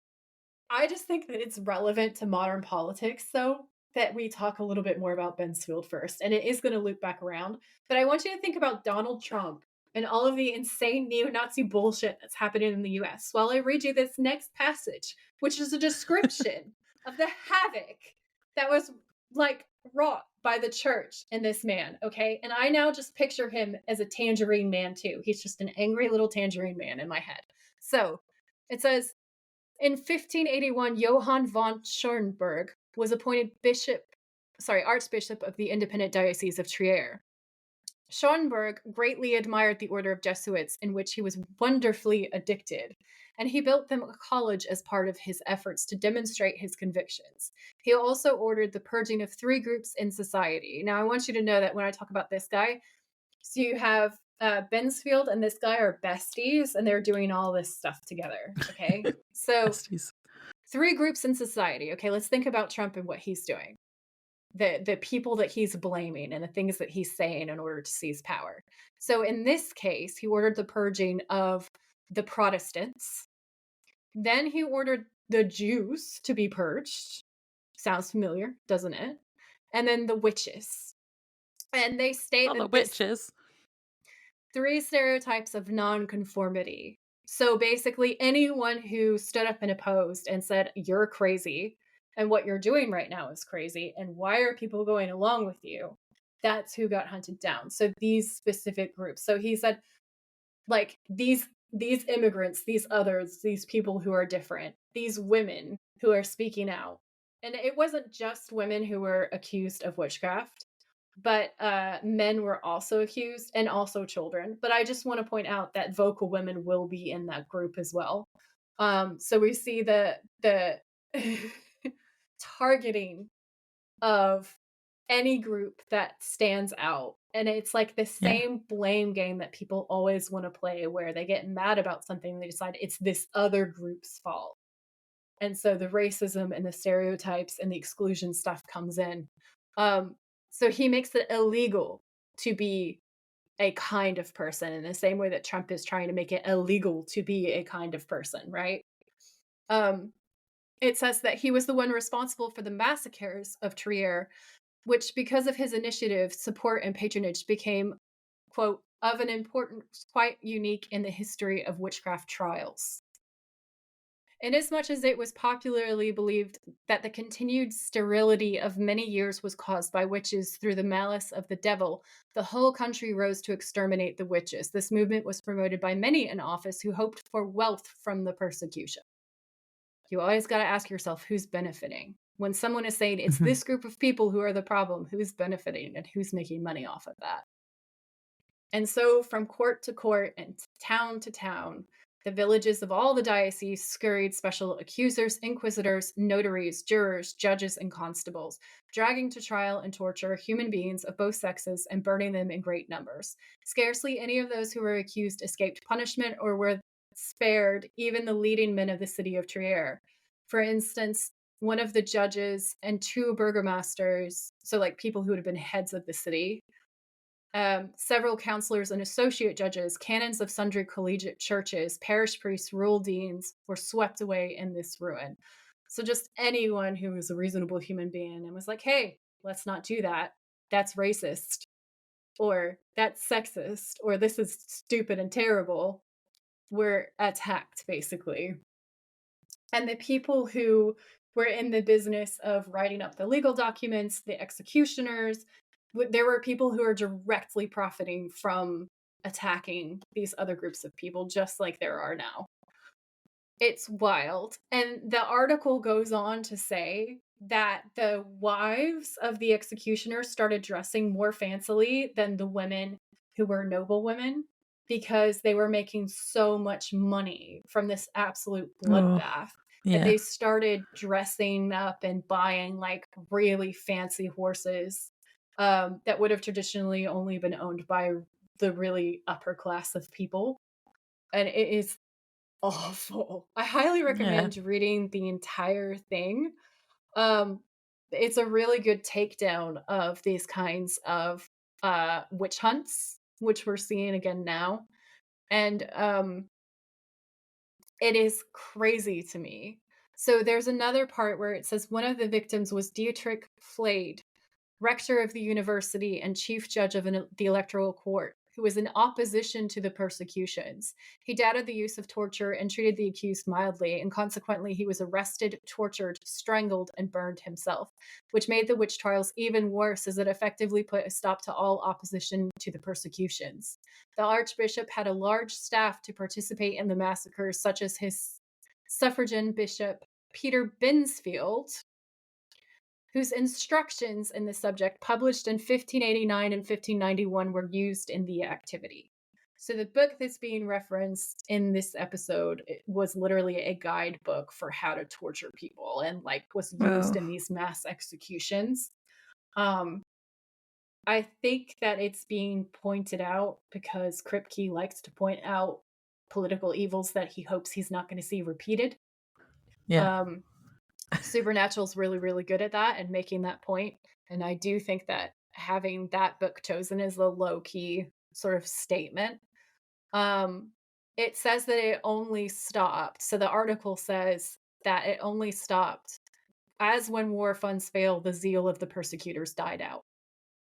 A: I just think that it's relevant to modern politics, though, that we talk a little bit more about Bensfield first, and it is going to loop back around. But I want you to think about Donald Trump and all of the insane neo-Nazi bullshit that's happening in the US while I read you this next passage, which is a description of the havoc that was like wrought by the church in this man, okay? And I now just picture him as a tangerine man too. He's just an angry little tangerine man in my head. So it says, in 1581, Johann von Schönberg was appointed Archbishop of the independent Diocese of Trier. Schönberg greatly admired the order of Jesuits, in which he was wonderfully addicted, and he built them a college as part of his efforts to demonstrate his convictions. He also ordered the purging of 3 groups in society. Now, I want you to know that when I talk about this guy, so you have Bensfield and this guy are besties, and they're doing all this stuff together, okay? So,
B: Besties.
A: 3 groups in society, okay? Let's think about Trump and what he's doing. The people that he's blaming and the things that he's saying in order to seize power. So in this case, he ordered the purging of the Protestants. Then he ordered the Jews to be purged. Sounds familiar, doesn't it? And then the witches. And they state
B: that the witches.
A: 3 stereotypes of nonconformity. So basically, anyone who stood up and opposed and said, you're crazy, and what you're doing right now is crazy, and why are people going along with you? That's who got hunted down. So these specific groups. So he said, like, these immigrants, these others, these people who are different, these women who are speaking out. And it wasn't just women who were accused of witchcraft, but men were also accused, and also children. But I just want to point out that vocal women will be in that group as well. So we see the targeting of any group that stands out. And it's like the same blame game that people always want to play, where they get mad about something and they decide it's this other group's fault. And so the racism and the stereotypes and the exclusion stuff comes in. So he makes it illegal to be a kind of person in the same way that Trump is trying to make it illegal to be a kind of person, right? It says that he was the one responsible for the massacres of Trier, which, because of his initiative, support, and patronage, became, quote, of an importance quite unique in the history of witchcraft trials. Inasmuch as it was popularly believed that the continued sterility of many years was caused by witches through the malice of the devil, the whole country rose to exterminate the witches. This movement was promoted by many in office who hoped for wealth from the persecution. You always got to ask yourself, who's benefiting? When someone is saying it's this group of people who are the problem, who's benefiting and who's making money off of that? And so from court to court and town to town, the villages of all the dioceses scurried special accusers, inquisitors, notaries, jurors, judges, and constables, dragging to trial and torture human beings of both sexes and burning them in great numbers. Scarcely any of those who were accused escaped punishment or were spared, even the leading men of the city of Trier. For instance, one of the judges and 2 burgomasters, so like people who would have been heads of the city, several counselors and associate judges, canons of sundry collegiate churches, parish priests, rural deans were swept away in this ruin. So just anyone who was a reasonable human being and was like, hey, let's not do that. That's racist. Or that's sexist. Or this is stupid and terrible. Were attacked, basically. And the people who were in the business of writing up the legal documents, the executioners, there were people who are directly profiting from attacking these other groups of people, just like there are now. It's wild. And the article goes on to say that the wives of the executioners started dressing more fancily than the women who were noble women, because they were making so much money from this absolute bloodbath. And they started dressing up and buying like really fancy horses that would have traditionally only been owned by the really upper class of people. And it is awful. I highly recommend reading the entire thing. It's a really good takedown of these kinds of witch hunts, which we're seeing again now. And it is crazy to me. So there's another part where it says one of the victims was Dietrich Flade, rector of the university and chief judge of the electoral court, who was in opposition to the persecutions. He doubted the use of torture and treated the accused mildly, and consequently he was arrested, tortured, strangled, and burned himself, which made the witch trials even worse as it effectively put a stop to all opposition to the persecutions. The archbishop had a large staff to participate in the massacres, such as his suffragan bishop Peter Bensfield, whose instructions in the subject, published in 1589 and 1591, were used in the activity. So the book that's being referenced in this episode was literally a guidebook for how to torture people and was used in these mass executions. I think that it's being pointed out because Kripke likes to point out political evils that he hopes he's not going to see repeated.
B: Yeah.
A: Supernatural's really, really good at that and making that point. And I do think that having that book chosen is a low-key sort of statement. It says that it only stopped. So the article says that it only stopped as when war funds failed, the zeal of the persecutors died out.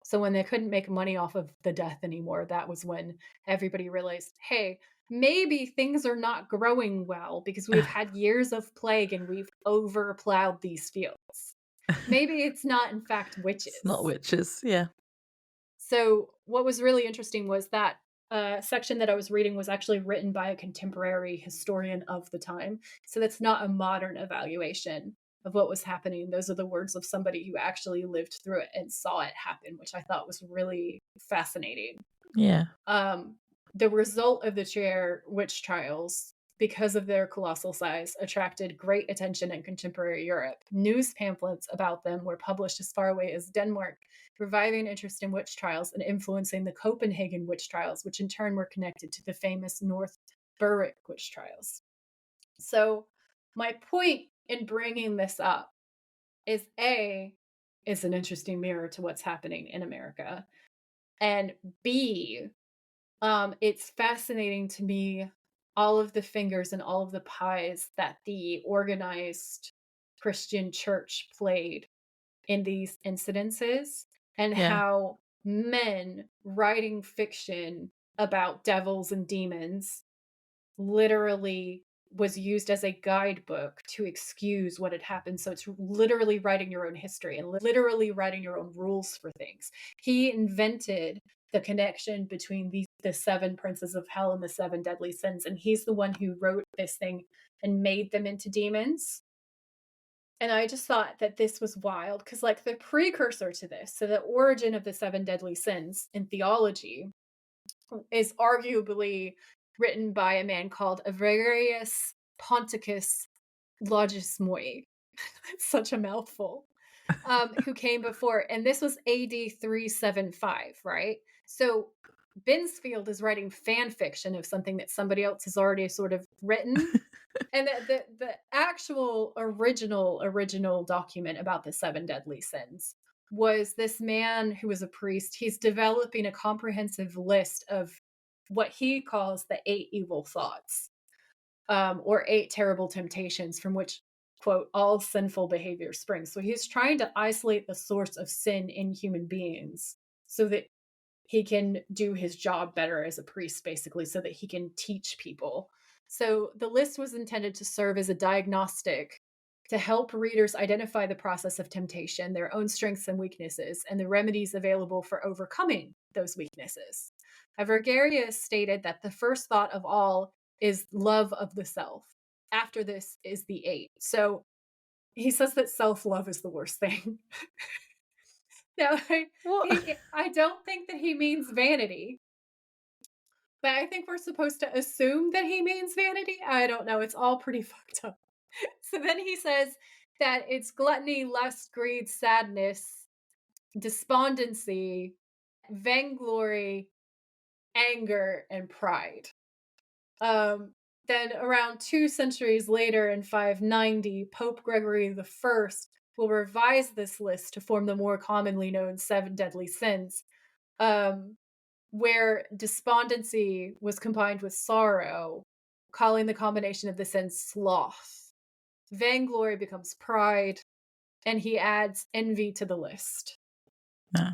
A: So when they couldn't make money off of the death anymore, that was when everybody realized, hey, maybe things are not growing well because we've had years of plague and we've overplowed these fields. Maybe it's not, in fact, witches.
B: It's not witches, yeah.
A: So what was really interesting was that section that I was reading was actually written by a contemporary historian of the time. So that's not a modern evaluation of what was happening. Those are the words of somebody who actually lived through it and saw it happen, which I thought was really fascinating.
B: Yeah.
A: The result of the Chair witch trials, because of their colossal size, attracted great attention in contemporary Europe. News pamphlets about them were published as far away as Denmark, reviving interest in witch trials and influencing the Copenhagen witch trials, which in turn were connected to the famous North Berwick witch trials. So my point in bringing this up is A, it's an interesting mirror to what's happening in America, and B, it's fascinating to me all of the fingers and all of the pies that the organized Christian church played in these incidences, and how men writing fiction about devils and demons literally was used as a guidebook to excuse what had happened. So it's literally writing your own history and literally writing your own rules for things. He invented the connection between the 7 princes of hell and the 7 deadly sins. And he's the one who wrote this thing and made them into demons. And I just thought that this was wild because the precursor to this, so the origin of the 7 deadly sins in theology is arguably written by a man called Averarius Ponticus Logismoi. That's such a mouthful. Who came before, and this was AD 375, right? So Bensfield is writing fan fiction of something that somebody else has already sort of written. And the actual original document about the 7 deadly sins was this man who was a priest. He's developing a comprehensive list of what he calls the 8 evil thoughts, or 8 terrible temptations from which, quote, all sinful behavior springs. So he's trying to isolate the source of sin in human beings so that he can do his job better as a priest, basically, so that he can teach people. So the list was intended to serve as a diagnostic to help readers identify the process of temptation, their own strengths and weaknesses, and the remedies available for overcoming those weaknesses. Avergarius stated that the first thought of all is love of the self. After this is the 8. So he says that self-love is the worst thing. Now, I don't think that he means vanity, but I think we're supposed to assume that he means vanity. I don't know. It's all pretty fucked up. So then he says that it's gluttony, lust, greed, sadness, despondency, vainglory, anger, and pride. Then around 2 centuries later in 590, Pope Gregory I will revise this list to form the more commonly known 7 deadly sins, where despondency was combined with sorrow, calling the combination of the sins sloth. vainglory becomes pride, and he adds envy to the list.
B: No.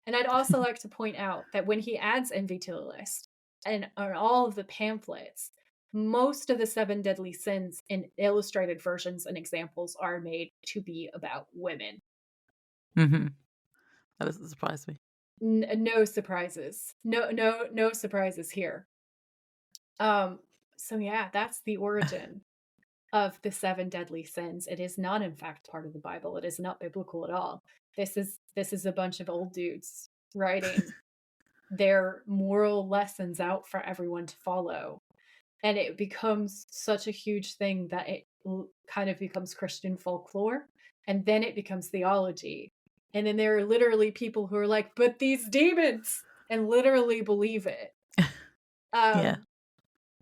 A: And I'd also like to point out that when he adds envy to the list, and on all of the pamphlets, most of the 7 deadly sins in illustrated versions and examples are made to be about women.
B: Mm-hmm. That doesn't surprise me.
A: No surprises. No surprises here. So yeah, that's the origin of the 7 deadly sins. It is not, in fact, part of the Bible. It is not biblical at all. This is a bunch of old dudes writing their moral lessons out for everyone to follow. And it becomes such a huge thing that it kind of becomes Christian folklore, and then it becomes theology. And then there are literally people who are like, but these demons, and literally believe it.
B: Yeah.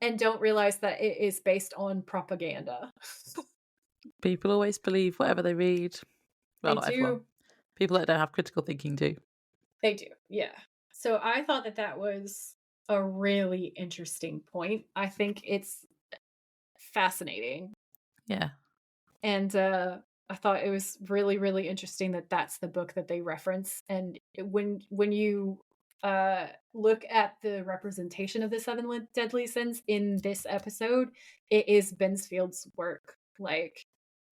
A: And don't realize that it is based on propaganda.
B: People always believe whatever they read. Well, not everyone. People that don't have critical thinking do.
A: They do, yeah. So I thought that was a really interesting point. I think it's fascinating.
B: Yeah.
A: And I thought it was really, really interesting that that's the book that they reference. And when you look at the representation of the 7 deadly sins in this episode, it is Bensfield's work. Like,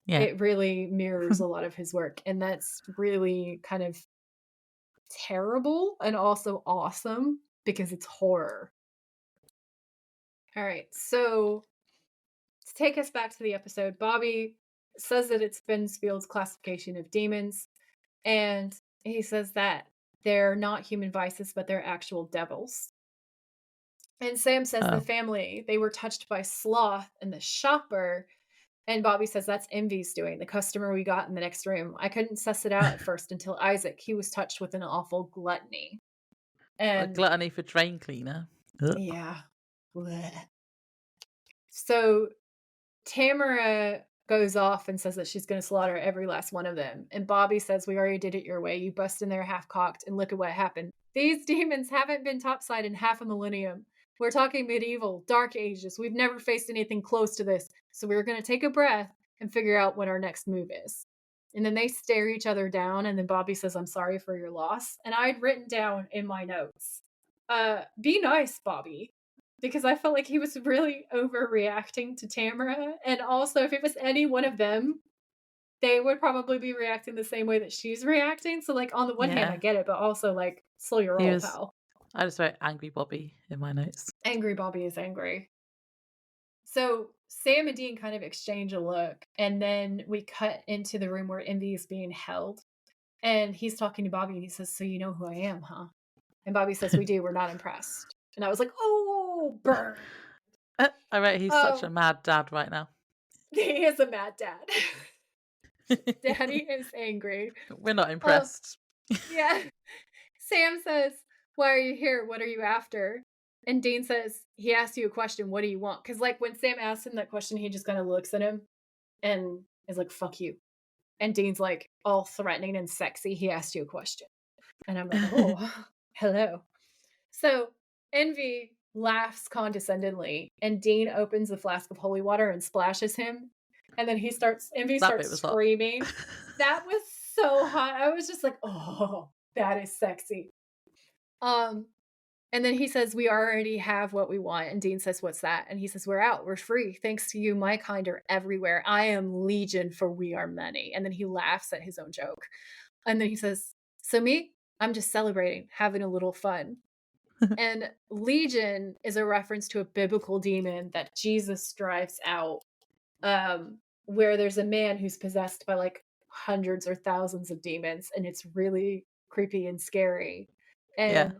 A: it really mirrors a lot of his work. And that's really kind of terrible and also awesome because it's horror. All right, so to take us back to the episode, Bobby says that it's Bensfield's classification of demons, and he says that they're not human vices, but they're actual devils. And Sam says the family, they were touched by sloth, and the shopper, and Bobby says that's envy's doing, the customer we got in the next room. I couldn't suss it out at first until Isaac, he was touched with an awful gluttony. And
B: a gluttony for drain cleaner.
A: Ugh. Yeah. Blech. So Tamara goes off and says that she's going to slaughter every last one of them. And Bobby says, we already did it your way. You bust in there half-cocked, and look at what happened. These demons haven't been topside in half a millennium. We're talking medieval, dark ages. We've never faced anything close to this. So we're going to take a breath and figure out what our next move is. And then they stare each other down, and then Bobby says, I'm sorry for your loss. And I'd written down in my notes, be nice, Bobby. Because I felt like he was really overreacting to Tamara. And also, if it was any one of them, they would probably be reacting the same way that she's reacting. So, like, on the one hand, I get it, but also, like, slow your roll, pal.
B: I just wrote angry Bobby in my notes.
A: Angry Bobby is angry. So, Sam and Dean kind of exchange a look, and then we cut into the room where Envy is being held. And he's talking to Bobby, and he says, so you know who I am, huh? And Bobby says, we do. We're not impressed. And I was like, oh, burn.
B: I wrote, he's such a mad dad right now.
A: He is a mad dad. Daddy is angry.
B: We're not impressed.
A: Yeah. Sam says, why are you here? What are you after? And Dean says, he asks you a question. What do you want? Because, like, when Sam asks him that question, he just kind of looks at him and is like, fuck you. And Dean's like, all threatening and sexy. He asked you a question. And I'm like, oh, hello. So Envy laughs condescendingly, and Dean opens the flask of holy water and splashes him. And then Envy starts screaming. That was so hot. I was just like, oh, that is sexy. And then he says, we already have what we want. And Dean says, what's that? And he says, we're out. We're free. Thanks to you, my kind are everywhere. I am legion, for we are many. And then he laughs at his own joke. And then he says, so me, I'm just celebrating, having a little fun. And legion is a reference to a biblical demon that Jesus drives out, where there's a man who's possessed by like hundreds or thousands of demons, and it's really creepy and scary. And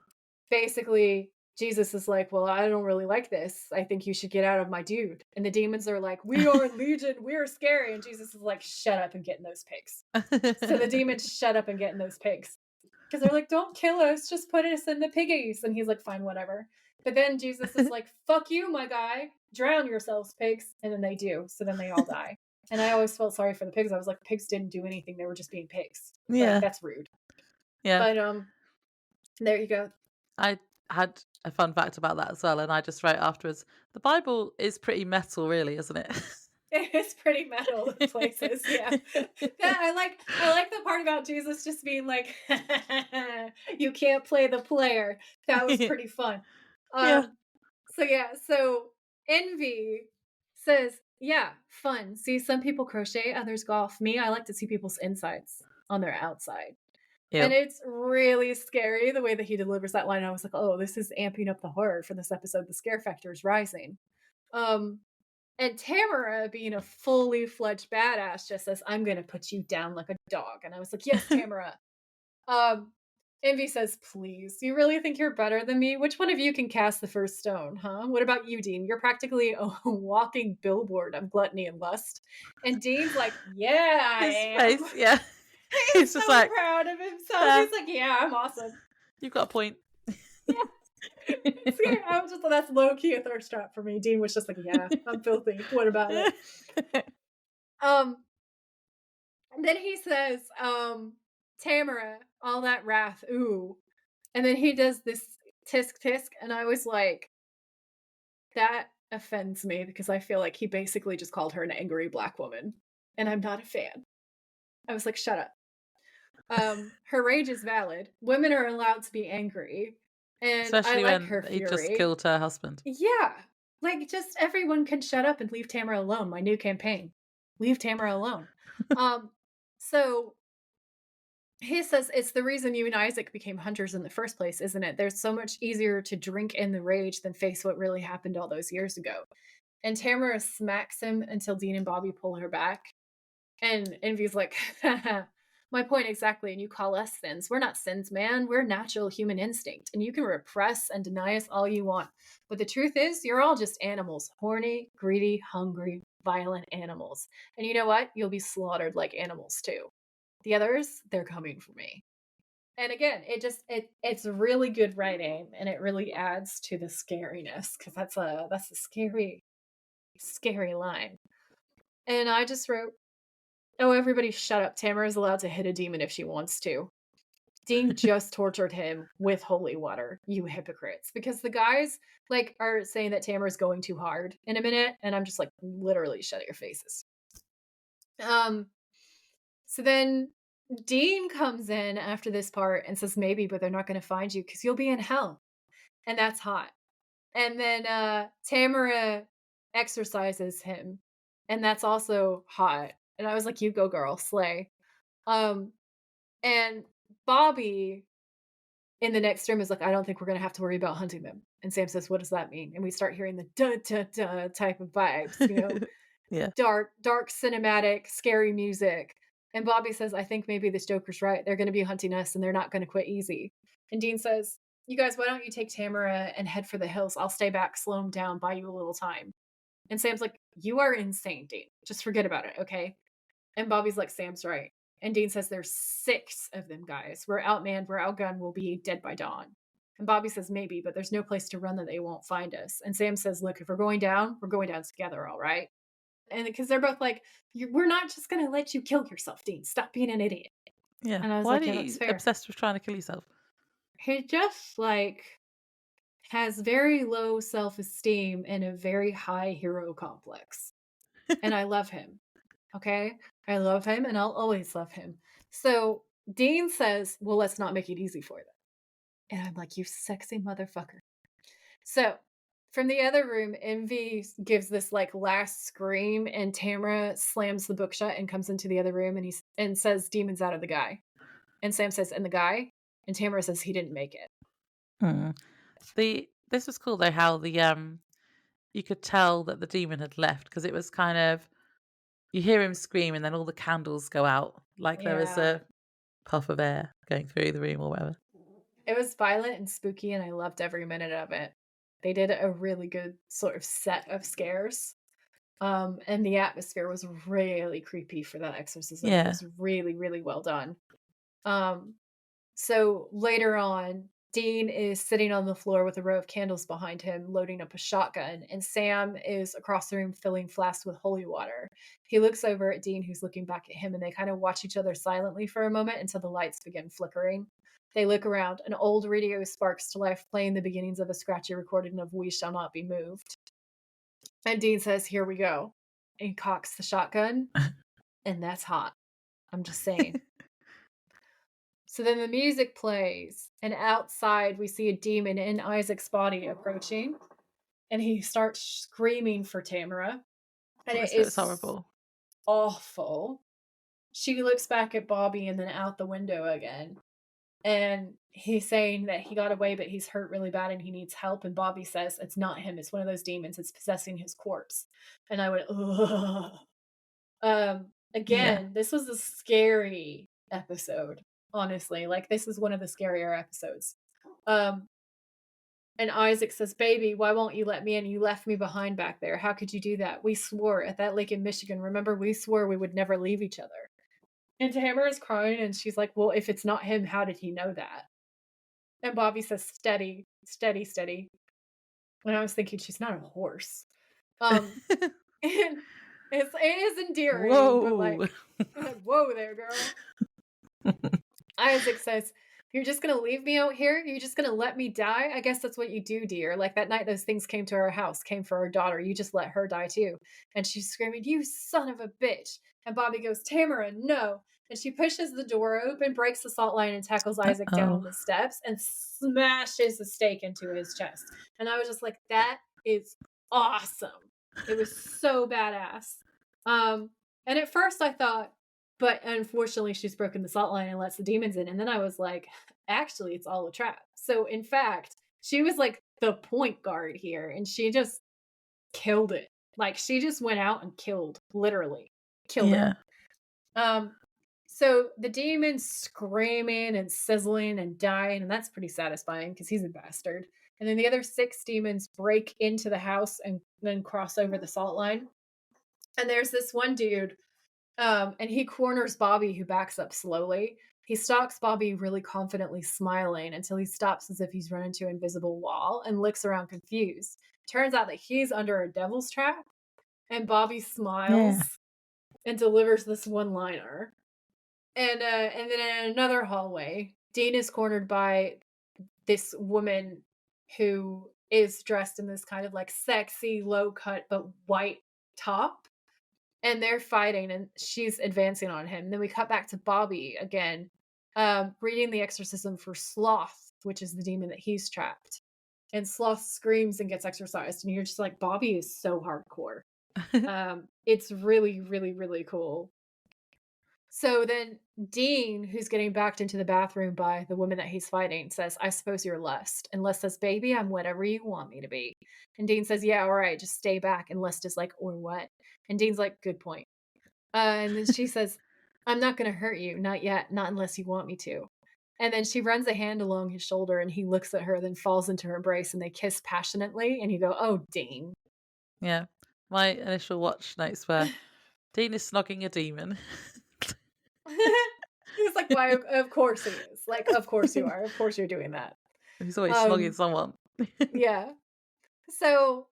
A: basically, Jesus is like, well, I don't really like this. I think you should get out of my dude. And the demons are like, we are legion. We are scary. And Jesus is like, shut up and get in those pigs. So the demons shut up and get in those pigs. Because they're like, don't kill us, just put us in the piggies. And he's like, fine, whatever. But then Jesus is like, fuck you, my guy. Drown yourselves, pigs. And then they do. So then they all die. And I always felt sorry for the pigs. I was like, pigs didn't do anything. They were just being pigs.
B: Yeah.
A: Like, that's rude.
B: Yeah.
A: But there you go.
B: I had a fun fact about that as well. And I just wrote afterwards, the Bible is pretty metal, really, isn't it?
A: It's pretty metal in places, yeah. I like the part about Jesus just being like, "You can't play the player." That was pretty fun.
B: Yeah.
A: So Envy says, "Yeah, fun. See, some people crochet, others golf. Me, I like to see people's insides on their outside." And
B: Yep.
A: it's really scary the way that he delivers that line. I was like, "Oh, this is amping up the horror for this episode. The scare factor is rising." Um, and Tamara, being a fully fledged badass, just says, "I'm gonna put you down like a dog." And I was like, "Yes, Tamara." Um, Envy says, "Please, you really think you're better than me? Which one of you can cast the first stone, huh? What about you, Dean? You're practically a walking billboard of gluttony and lust." And Dean's like, "Yeah, I
B: His
A: am."
B: face, yeah.
A: He's
B: He's just
A: so
B: like,
A: proud of himself.
B: "Fair.
A: He's like, "Yeah, I'm awesome."
B: You've got a point."
A: Yeah. It's scary. I was just that's low key a thirst trap for me. Dean was just like, "Yeah, I'm filthy. What about it?" Um, and then he says, "Tamara, all that wrath, ooh." And then he does this tisk tisk, and I was like, that offends me because I feel like he basically just called her an angry black woman, and I'm not a fan. I was like, "Shut up." Her rage is valid. Women are allowed to be angry, and I
B: Especially
A: like
B: when
A: her
B: he just
A: fury.
B: killed her husband.
A: Yeah. Like, just everyone can shut up and leave Tamara alone. My new campaign. Leave Tamara alone. So he says it's the reason you and Isaac became hunters in the first place, isn't it? There's so much easier to drink in the rage than face what really happened all those years ago. And Tamara smacks him until Dean and Bobby pull her back. And Envy's like, "My point exactly. And you call us sins. We're not sins, man. We're natural human instinct. And you can repress and deny us all you want. But the truth is, you're all just animals. Horny, greedy, hungry, violent animals. And you know what? You'll be slaughtered like animals too. The others, they're coming for me." And again, it's really good writing, and it really adds to the scariness because that's a scary line. And I just wrote, "Oh, everybody shut up. Tamara is allowed to hit a demon if she wants to. Dean just tortured him with holy water, you hypocrites." Because the guys like are saying that Tamara's going too hard in a minute, and I'm just like, literally shut your faces. So then Dean comes in after this part and says, "Maybe, but they're not gonna find you because you'll be in hell." And that's hot. And then Tamara exorcises him, and that's also hot. And I was like, "You go, girl, slay." Um, and Bobby in the next room is like, "I don't think we're gonna have to worry about hunting them." And Sam says, "What does that mean?" And we start hearing the duh duh duh type of vibes,
B: Yeah.
A: dark cinematic, scary music. And Bobby says, "I think maybe this Joker's right. They're gonna be hunting us and they're not gonna quit easy." And Dean says, "You guys, why don't you take Tamara and head for the hills? I'll stay back, slow him down, buy you a little time." And Sam's like, "You are insane, Dean. Just forget about it, okay?" And Bobby's like, "Sam's right." And Dean says, "There's 6 of them, guys. We're outmanned, we're outgunned, we'll be dead by dawn." And Bobby says, "Maybe, but there's no place to run that they won't find us." And Sam says, "Look, if we're going down together, all right?" And because they're both like, "We're not just going to let you kill yourself, Dean. Stop being an idiot."
B: Yeah.
A: And I was
B: Why are
A: like, "Yeah, that's
B: you
A: fair."
B: obsessed with trying to kill yourself?
A: He just has very low self-esteem and a very high hero complex. And I love him. Okay? I love him and I'll always love him. So Dean says, "Well, let's not make it easy for them." And I'm like, "You sexy motherfucker." So from the other room, Envy gives this last scream, and Tamara slams the book shut and comes into the other room, and says, "Demon's out of the guy." And Sam says, "And the guy?" And Tamara says, "He didn't make it."
B: Hmm. This was cool though, how you could tell that the demon had left because it was kind of, you hear him scream and then all the candles go out like there was
A: Yeah.
B: a puff of air going through the room or whatever.
A: It was violent and spooky, and I loved every minute of it. They did a really good sort of set of scares. And the atmosphere was really creepy for that exorcism. It
B: Yeah.
A: was really, really well done. Um, so later on, Dean is sitting on the floor with a row of candles behind him, loading up a shotgun, and Sam is across the room filling flasks with holy water. He looks over at Dean, who's looking back at him, and they kind of watch each other silently for a moment until the lights begin flickering. They look around. An old radio sparks to life, playing the beginnings of a scratchy recording of "We Shall Not Be Moved." And Dean says, "Here we go." and cocks the shotgun, and that's hot. I'm just saying. So then the music plays, and outside we see a demon in Isaac's body approaching, and he starts screaming for Tamara, and it
B: It's
A: is
B: horrible.
A: awful. She looks back at Bobby and then out the window again, and he's saying that he got away, but he's hurt really bad and he needs help. And Bobby says it's not him; it's one of those demons. It's possessing his corpse. And I went, ugh. Again, this was a scary episode. Honestly, like this is one of the scarier episodes. And Isaac says, "Baby, why won't you let me in? You left me behind back there. How could you do that? We swore at that lake in Michigan. Remember, we swore we would never leave each other." And Tamara is crying, and she's like, "Well, if it's not him, how did he know that?" And Bobby says, "Steady, steady, steady." And I was thinking, she's not a horse. And it is endearing, but like, whoa there, girl. Isaac says, "You're just gonna leave me out here? You're just gonna let me die? I guess that's what you do, dear. Like that night those things came to our house, came for our daughter. You just let her die too." And she's screaming, "You son of a bitch." And Bobby goes, "Tamara, no." And she pushes the door open, breaks the salt line, and tackles Isaac down on the steps and smashes a stake into his chest. And I was just like, that is awesome. It was so badass. And at first I thought, but unfortunately, she's broken the salt line and lets the demons in. And then I was like, actually, it's all a trap. So, in fact, she was like the point guard here and she just killed it. Like, she just went out and literally killed it. So the demons screaming and sizzling and dying, and that's pretty satisfying because he's a bastard. And then the other 6 demons break into the house and then cross over the salt line. And there's this one dude. And he corners Bobby, who backs up slowly. He stalks Bobby really confidently smiling until he stops as if he's run into an invisible wall and looks around confused. Turns out that he's under a devil's trap, and Bobby smiles and delivers this one-liner. And then in another hallway, Dean is cornered by this woman who is dressed in this kind of like sexy, low-cut but white top. And they're fighting, and she's advancing on him. And then we cut back to Bobby again, reading the exorcism for Sloth, which is the demon that he's trapped. And Sloth screams and gets exorcised, and you're just like, Bobby is so hardcore. It's really, really, really cool. So then Dean, who's getting backed into the bathroom by the woman that he's fighting, says, "I suppose you're Lust." And Lust says, "Baby, I'm whatever you want me to be." And Dean says, "Yeah, all right, just stay back." And Lust is like, "Or what?" And Dean's like, "Good point." And then she says, "I'm not going to hurt you. Not yet. Not unless you want me to." And then she runs a hand along his shoulder, and he looks at her, then falls into her embrace, and they kiss passionately. And you go, "Oh, Dean."
B: Yeah. My initial watch notes were, Dean is snogging a demon.
A: He's like, "Why? Of course he is. Like, of course you are. Of course you're doing that."
B: He's always snogging someone.
A: Yeah. So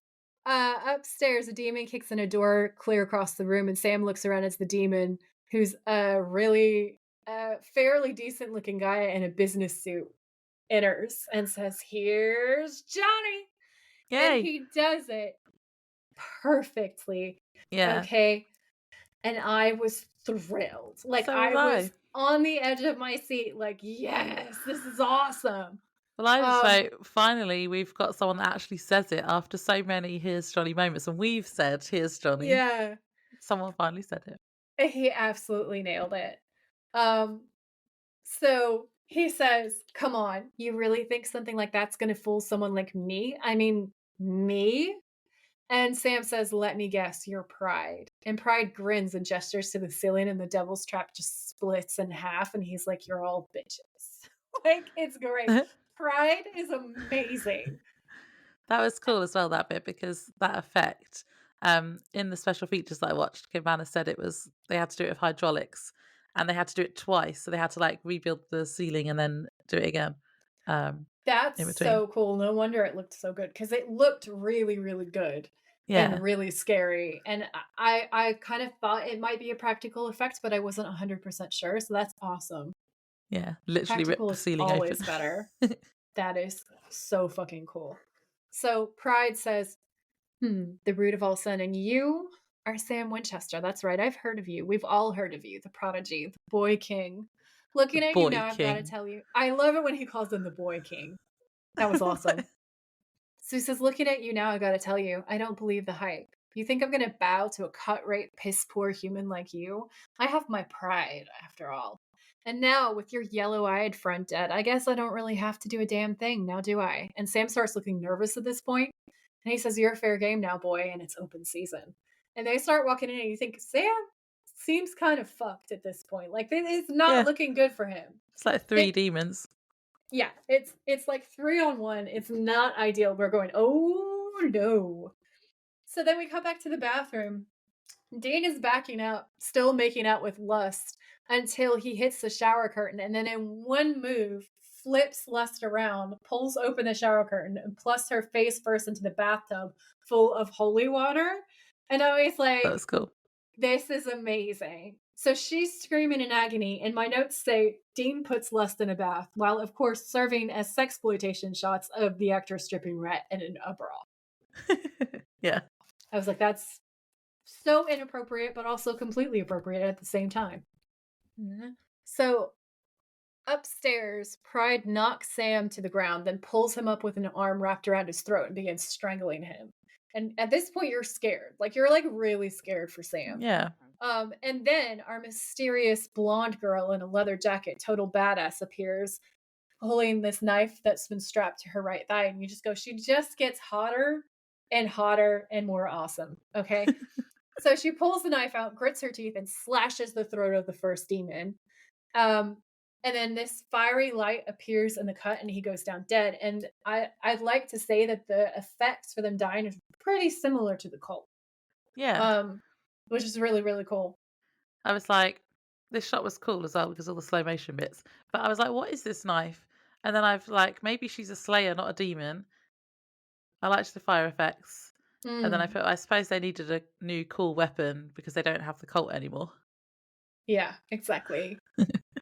A: upstairs, a demon kicks in a door clear across the room, and Sam looks around as the demon, who's a really fairly decent looking guy in a business suit, enters and says, "Here's Johnny." Yay. And he does it perfectly.
B: Yeah.
A: Okay. And I was thrilled. Like, so I was on the edge of my seat, like, yes, this is awesome.
B: Well, I just say, finally, we've got someone that actually says it after so many "Here's Johnny" moments. And we've said, "Here's Johnny."
A: Yeah.
B: Someone finally said it.
A: He absolutely nailed it. So he says, "Come on, you really think something like that's going to fool someone like me? I mean, me?" And Sam says, "Let me guess, you're Pride." And Pride grins and gestures to the ceiling, and the devil's trap just splits in half. And he's like, "You're all bitches." Like, it's great. Pride is amazing.
B: That was cool as well, that bit, because that effect, in the special features that I watched, Kim Vanna said they had to do it with hydraulics, and they had to do it twice. So they had to like rebuild the ceiling and then do it again.
A: That's so cool. No wonder it looked so good, because it looked really, really good. Yeah. And really scary. And I kind of thought it might be a practical effect, but I wasn't 100% sure. So that's awesome.
B: Yeah, literally ripped the ceiling open.
A: Always better. That is so fucking cool. So Pride says, "The root of all sin, and you our Sam Winchester. That's right. I've heard of you. We've all heard of you. The prodigy, the boy king.
B: The
A: Looking at you
B: boy
A: now, I've got to
B: king.
A: tell you. I love it when he calls him the boy king. That was awesome. So he says, looking at you now, I got to tell you, I don't believe the hype. You think I'm going to bow to a cut-rate, piss-poor human like you? I have my pride, after all. And now, with your yellow-eyed friend dead, I guess I don't really have to do a damn thing, now do I? And Sam starts looking nervous at this point, and he says, you're fair game now, boy, and it's open season. And they start walking in, and you think, Sam seems kind of fucked at this point. Like, it's not looking good for him.
B: It's like three demons.
A: Yeah, it's like 3-on-1. It's not ideal. We're going, oh no. So then we come back to the bathroom. Dean is backing up, still making out with Lust until he hits the shower curtain, and then in one move, flips Lust around, pulls open the shower curtain, and plucks her face first into the bathtub full of holy water. And I was like,
B: that was cool.
A: This is amazing. So she's screaming in agony, and my notes say Dean puts Lust in a bath, while of course serving as sexploitation shots of the actor stripping rat in a bra.
B: Yeah.
A: I was like, that's so inappropriate, but also completely appropriate at the same time. Mm-hmm. So upstairs, Pride knocks Sam to the ground, then pulls him up with an arm wrapped around his throat and begins strangling him. And at this point, you're scared. Like, you're like really scared for Sam.
B: Yeah.
A: And then our mysterious blonde girl in a leather jacket, total badass, appears holding this knife that's been strapped to her right thigh. And you just go, she just gets hotter and hotter and more awesome. Okay. So she pulls the knife out, grits her teeth, and slashes the throat of the first demon. And then this fiery light appears in the cut and he goes down dead. And I'd like to say that the effects for them dying is pretty similar to the cult.
B: Yeah.
A: Which is really, really cool.
B: I was like, this shot was cool as well because of all the slow motion bits. But I was like, what is this knife? And then I've like, maybe she's a slayer, not a demon. I liked the fire effects. And then I suppose they needed a new cool weapon because they don't have the cult anymore.
A: Yeah, exactly.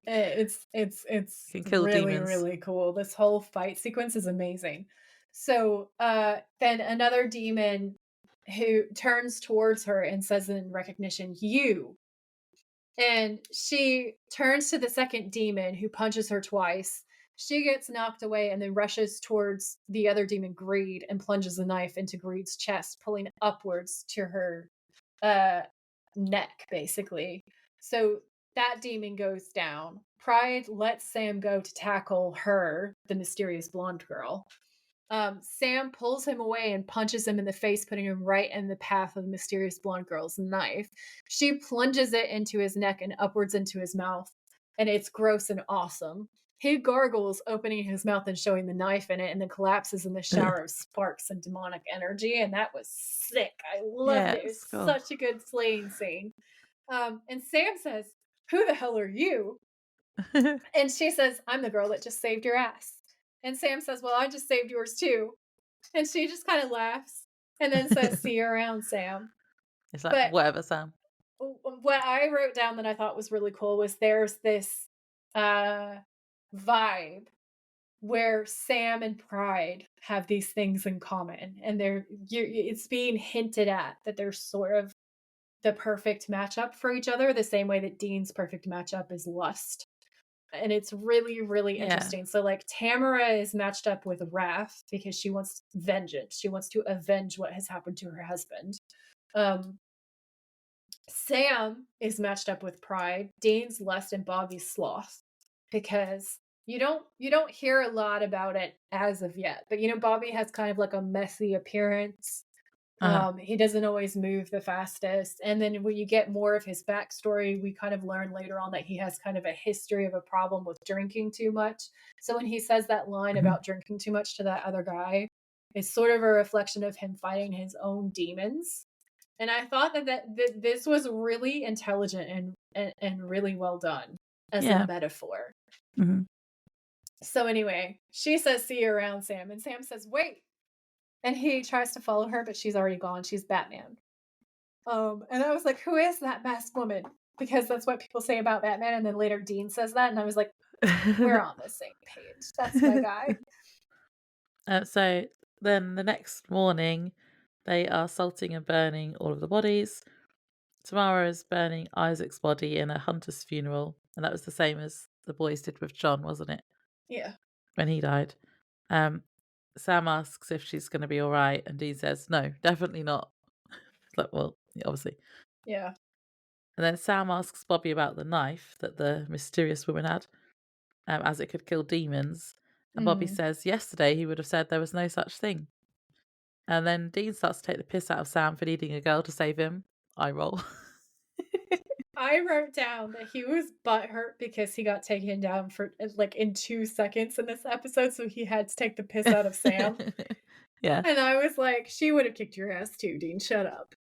A: It's
B: kill
A: really,
B: demons.
A: really cool. This whole fight sequence is amazing. So then another demon who turns towards her and says in recognition, you. And she turns to the second demon who punches her twice. She gets knocked away and then rushes towards the other demon, Greed, and plunges a knife into Greed's chest, pulling upwards to her neck, basically. So that demon goes down. Pride lets Sam go to tackle her, the mysterious blonde girl. Sam pulls him away and punches him in the face, putting him right in the path of the mysterious blonde girl's knife. She plunges it into his neck and upwards into his mouth, and it's gross and awesome. He gargles, opening his mouth and showing the knife in it, and then collapses in the shower of sparks and demonic energy, and that was sick. I loved it. It was
B: cool.
A: Such a good slaying scene. And Sam says, who the hell are you? And she says, I'm the girl that just saved your ass. And Sam says, well, I just saved yours too. And she just kind of laughs and then says, see you around, Sam.
B: It's like, whatever, Sam.
A: What I wrote down that I thought was really cool was there's this vibe where Sam and Pride have these things in common. And it's being hinted at that they're sort of the perfect matchup for each other, the same way that Dean's perfect matchup is Lust. And it's really, really interesting. So like Tamara is matched up with Wrath because she wants vengeance. She wants to avenge what has happened to her husband. Sam is matched up with Pride, Dean's Lust, and Bobby's Sloth because you don't hear a lot about it as of yet. But Bobby has kind of like a messy appearance. He doesn't always move the fastest. And then when you get more of his backstory, we kind of learn later on that he has kind of a history of a problem with drinking too much. So when he says that line about drinking too much to that other guy, it's sort of a reflection of him fighting his own demons. And I thought that this was really intelligent and really well done as a metaphor.
B: Mm-hmm.
A: So anyway, she says, see you around, Sam. And Sam says, wait. And he tries to follow her, but she's already gone. She's Batman. And I was like, who is that masked woman? Because that's what people say about Batman. And then later Dean says that. And I was like, we're on the same page. That's my guy.
B: So then the next morning, they are salting and burning all of the bodies. Tamara is burning Isaac's body in a hunter's funeral, and that was the same as the boys did with John, wasn't it?
A: Yeah.
B: When he died. Sam asks if she's going to be all right, and Dean says, no, definitely not. Like, well, obviously.
A: Yeah.
B: And then Sam asks Bobby about the knife that the mysterious woman had, as it could kill demons. And Bobby says yesterday he would have said there was no such thing. And then Dean starts to take the piss out of Sam for needing a girl to save him. I roll.
A: I wrote down that he was butthurt because he got taken down for like in 2 seconds in this episode, so he had to take the piss out of Sam.
B: Yeah.
A: And I was like, she would have kicked your ass too, Dean. Shut up.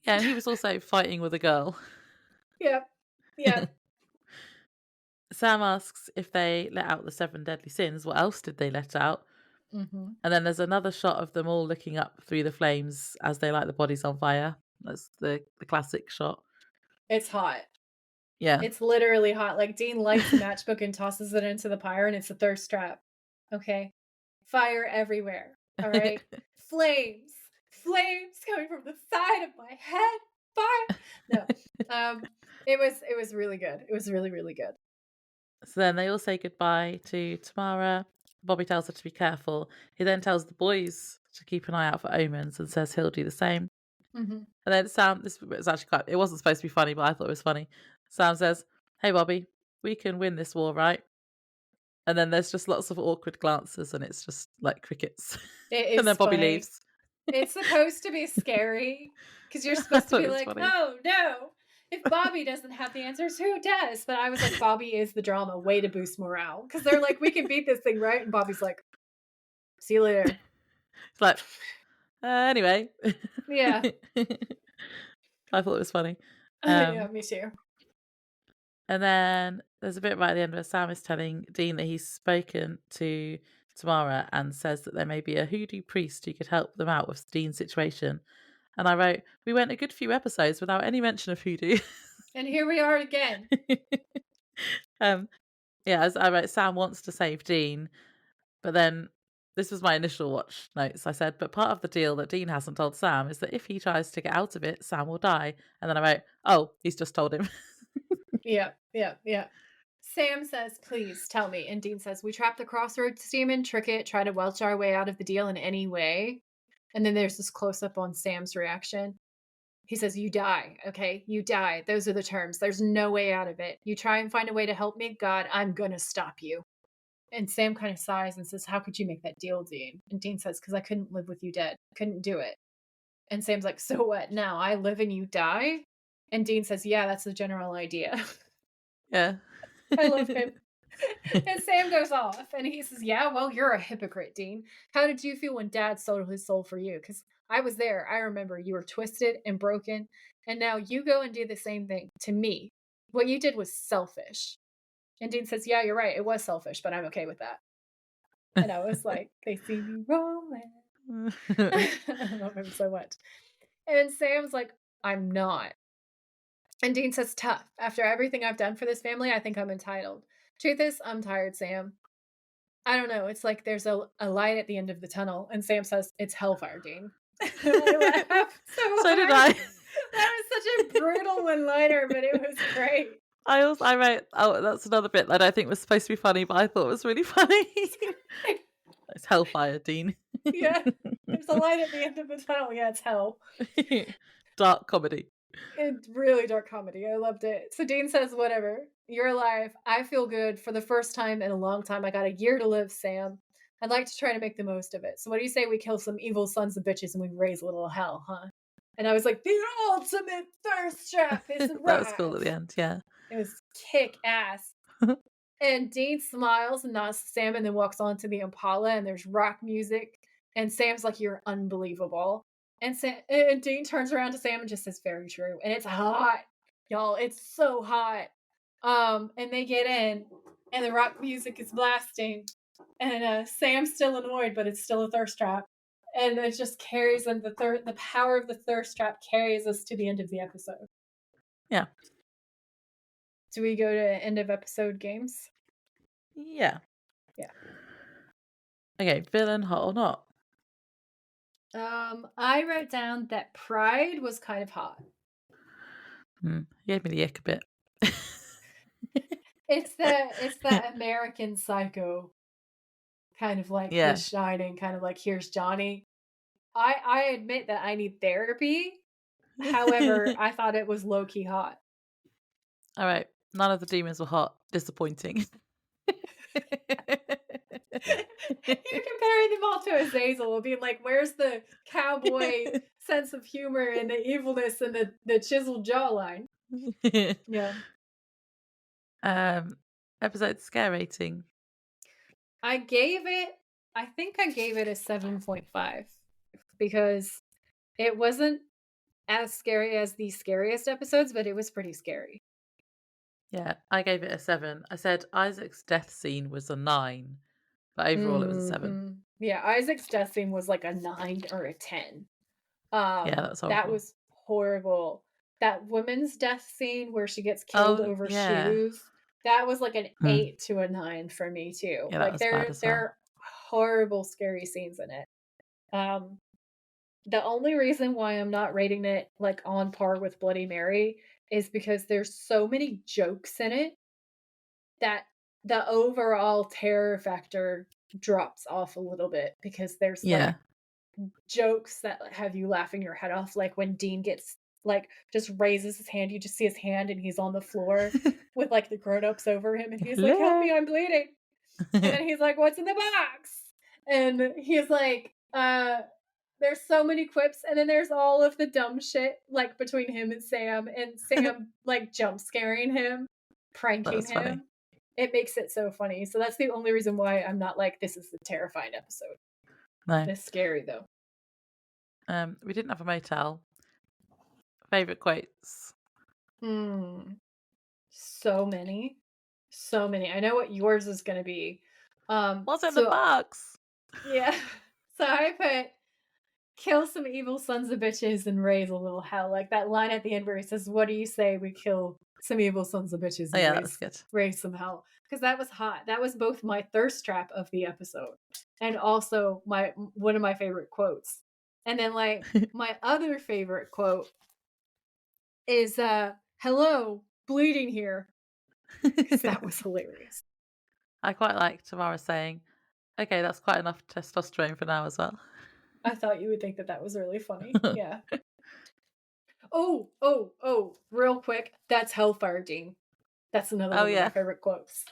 B: Yeah, and he was also fighting with a girl.
A: Yep. Yep.
B: Sam asks if they let out the 7 deadly sins. What else did they let out? And then there's another shot of them all looking up through the flames as they light the bodies on fire. That's the classic shot.
A: It's hot.
B: Yeah.
A: It's literally hot. Like, Dean lights a matchbook and tosses it into the pyre, and it's a thirst trap. Okay? Fire everywhere. All right? Flames. Flames coming from the side of my head. Fire. No. It was really good. It was really, really good.
B: So then they all say goodbye to Tamara. Bobby tells her to be careful. He then tells the boys to keep an eye out for omens and says he'll do the same. And then Sam, this was actually it wasn't supposed to be funny, but I thought it was funny. Sam says, hey, Bobby, we can win this war, right? And then there's just lots of awkward glances and it's just like crickets. And then Bobby leaves.
A: It's supposed to be scary because you're supposed to be like, funny. Oh, no. If Bobby doesn't have the answers, who does? But I was like, Bobby is the drama. Way to boost morale. Because they're like, we can beat this thing, right? And Bobby's like, see you later.
B: It's like, anyway.
A: Yeah.
B: I thought it was funny.
A: Yeah, me too.
B: And then there's a bit right at the end where Sam is telling Dean that he's spoken to Tamara and says that there may be a hoodoo priest who could help them out with Dean's situation. And I wrote, we went a good few episodes without any mention of hoodoo.
A: And here we are again.
B: Yeah, as I wrote, Sam wants to save Dean, but then this was my initial watch notes. I said, but part of the deal that Dean hasn't told Sam is that if he tries to get out of it, Sam will die. And then I wrote, oh, he's just told him.
A: Yeah. Sam says, please tell me. And Dean says, we trap the crossroads demon, trick it, try to welch our way out of the deal in any way. And then there's this close-up on Sam's reaction. He says, you die, okay? You die. Those are the terms. There's no way out of it. You try and find a way to help me, God, I'm gonna stop you. And Sam kind of sighs and says, how could you make that deal, Dean? And Dean says, because I couldn't live with you dead. Couldn't do it. And Sam's like, so what? Now I live and you die? And Dean says, yeah, that's the general idea.
B: Yeah.
A: I love him. And Sam goes off and he says, yeah, well, you're a hypocrite, Dean. How did you feel when Dad sold his soul for you? Because I was there. I remember you were twisted and broken. And now you go and do the same thing to me. What you did was selfish. And Dean says, yeah, you're right. It was selfish, but I'm okay with that. And I was like, they see me rolling. I love him so much. And Sam's like, I'm not. And Dean says, tough. After everything I've done for this family, I think I'm entitled. Truth is, I'm tired, Sam. I don't know. It's like there's a light at the end of the tunnel. And Sam says, it's hellfire, Dean. I laughed so
B: did I.
A: That was such a brutal one-liner, but it was great.
B: I wrote, oh, that's another bit that I think was supposed to be funny, but I thought it was really funny. It's hellfire, Dean.
A: Yeah. There's a light at the end of the tunnel. Yeah, it's hell.
B: Dark comedy.
A: It's really dark comedy. I loved it. So Dean says, whatever. You're alive. I feel good. For the first time in a long time, I got a year to live, Sam. I'd like to try to make the most of it. So what do you say we kill some evil sons of bitches and we raise a little hell, huh? And I was like, the ultimate thirst trap is arrived.
B: That was cool at the end, yeah.
A: It was kick ass. And Dean smiles and nods to Sam and then walks on to the Impala and there's rock music. And Sam's like, you're unbelievable. And Dean turns around to Sam and just says, very true. And it's hot, y'all. It's so hot. And they get in and the rock music is blasting. And Sam's still annoyed, but it's still a thirst trap. And it just carries them. The power of the thirst trap carries us to the end of the episode.
B: Yeah.
A: Do we go to end of episode games?
B: Yeah.
A: Yeah.
B: Okay, villain, hot or not?
A: I wrote down that Pride was kind of hot.
B: Gave me the ick a bit.
A: It's that American Psycho kind of like The Shining, kind of like here's Johnny. I admit that I need therapy. However, I thought it was low-key hot.
B: All right. None of the demons were hot. Disappointing.
A: You're comparing them all to Azazel, being like, where's the cowboy sense of humor and the evilness and the chiseled jawline? Yeah.
B: Episode scare rating.
A: I think I gave it a 7.5 because it wasn't as scary as the scariest episodes, but it was pretty scary.
B: Yeah, I gave it a 7. I said Isaac's death scene was a 9, but overall it was a 7.
A: Yeah, Isaac's death scene was like a 9 or a 10.
B: Yeah,
A: that was horrible. That woman's death scene where she gets killed over shoes, that was like an 8 to a 9 for me too.
B: Yeah,
A: like there are horrible, scary scenes in it. The only reason why I'm not rating it like on par with Bloody Mary is because there's so many jokes in it that the overall terror factor drops off a little bit because there's like jokes that have you laughing your head off, like when Dean gets like just raises his hand, you just see his hand and he's on the floor with like the grown-ups over him and he's like, help me, I'm bleeding. And then he's like, what's in the box? And he's like, there's so many quips, and then there's all of the dumb shit like between him and Sam like jump scaring him, pranking him. Funny. It makes it so funny. So that's the only reason why I'm not like, this is the terrifying episode.
B: No.
A: It's scary though.
B: We didn't have a motel. Favorite quotes?
A: So many. I know what yours is going to be.
B: What's in the box?
A: Yeah. So I put, kill some evil sons of bitches and raise a little hell. Like that line at the end where he says, what do you say we kill some evil sons of bitches and
B: that was good.
A: Raise some hell? Because that was hot. That was both my thirst trap of the episode and also one of my favorite quotes. And then like my other favorite quote is hello, bleeding here. Because that was hilarious.
B: I quite like Tamara saying, okay, that's quite enough testosterone for now as well.
A: I thought you would think that was really funny. Yeah. Oh, real quick. That's Hellfire, Dean. That's another one of my favorite quotes.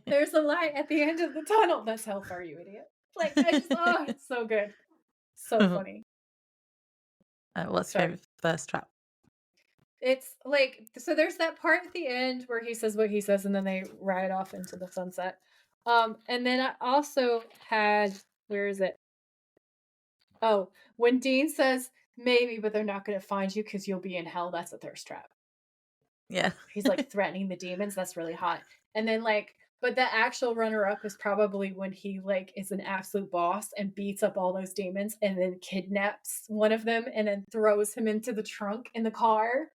A: There's a light at the end of the tunnel. That's Hellfire, you idiot. Like, it's so good. So funny.
B: What's your favorite thirst trap?
A: It's like, so there's that part at the end where he says what he says and then they ride off into the sunset. And then I also had, where is it? Oh, when Dean says, maybe, but they're not going to find you because you'll be in hell. That's a thirst trap.
B: Yeah.
A: He's like threatening the demons. That's really hot. And then like, but the actual runner-up is probably when he like is an absolute boss and beats up all those demons and then kidnaps one of them and then throws him into the trunk in the car.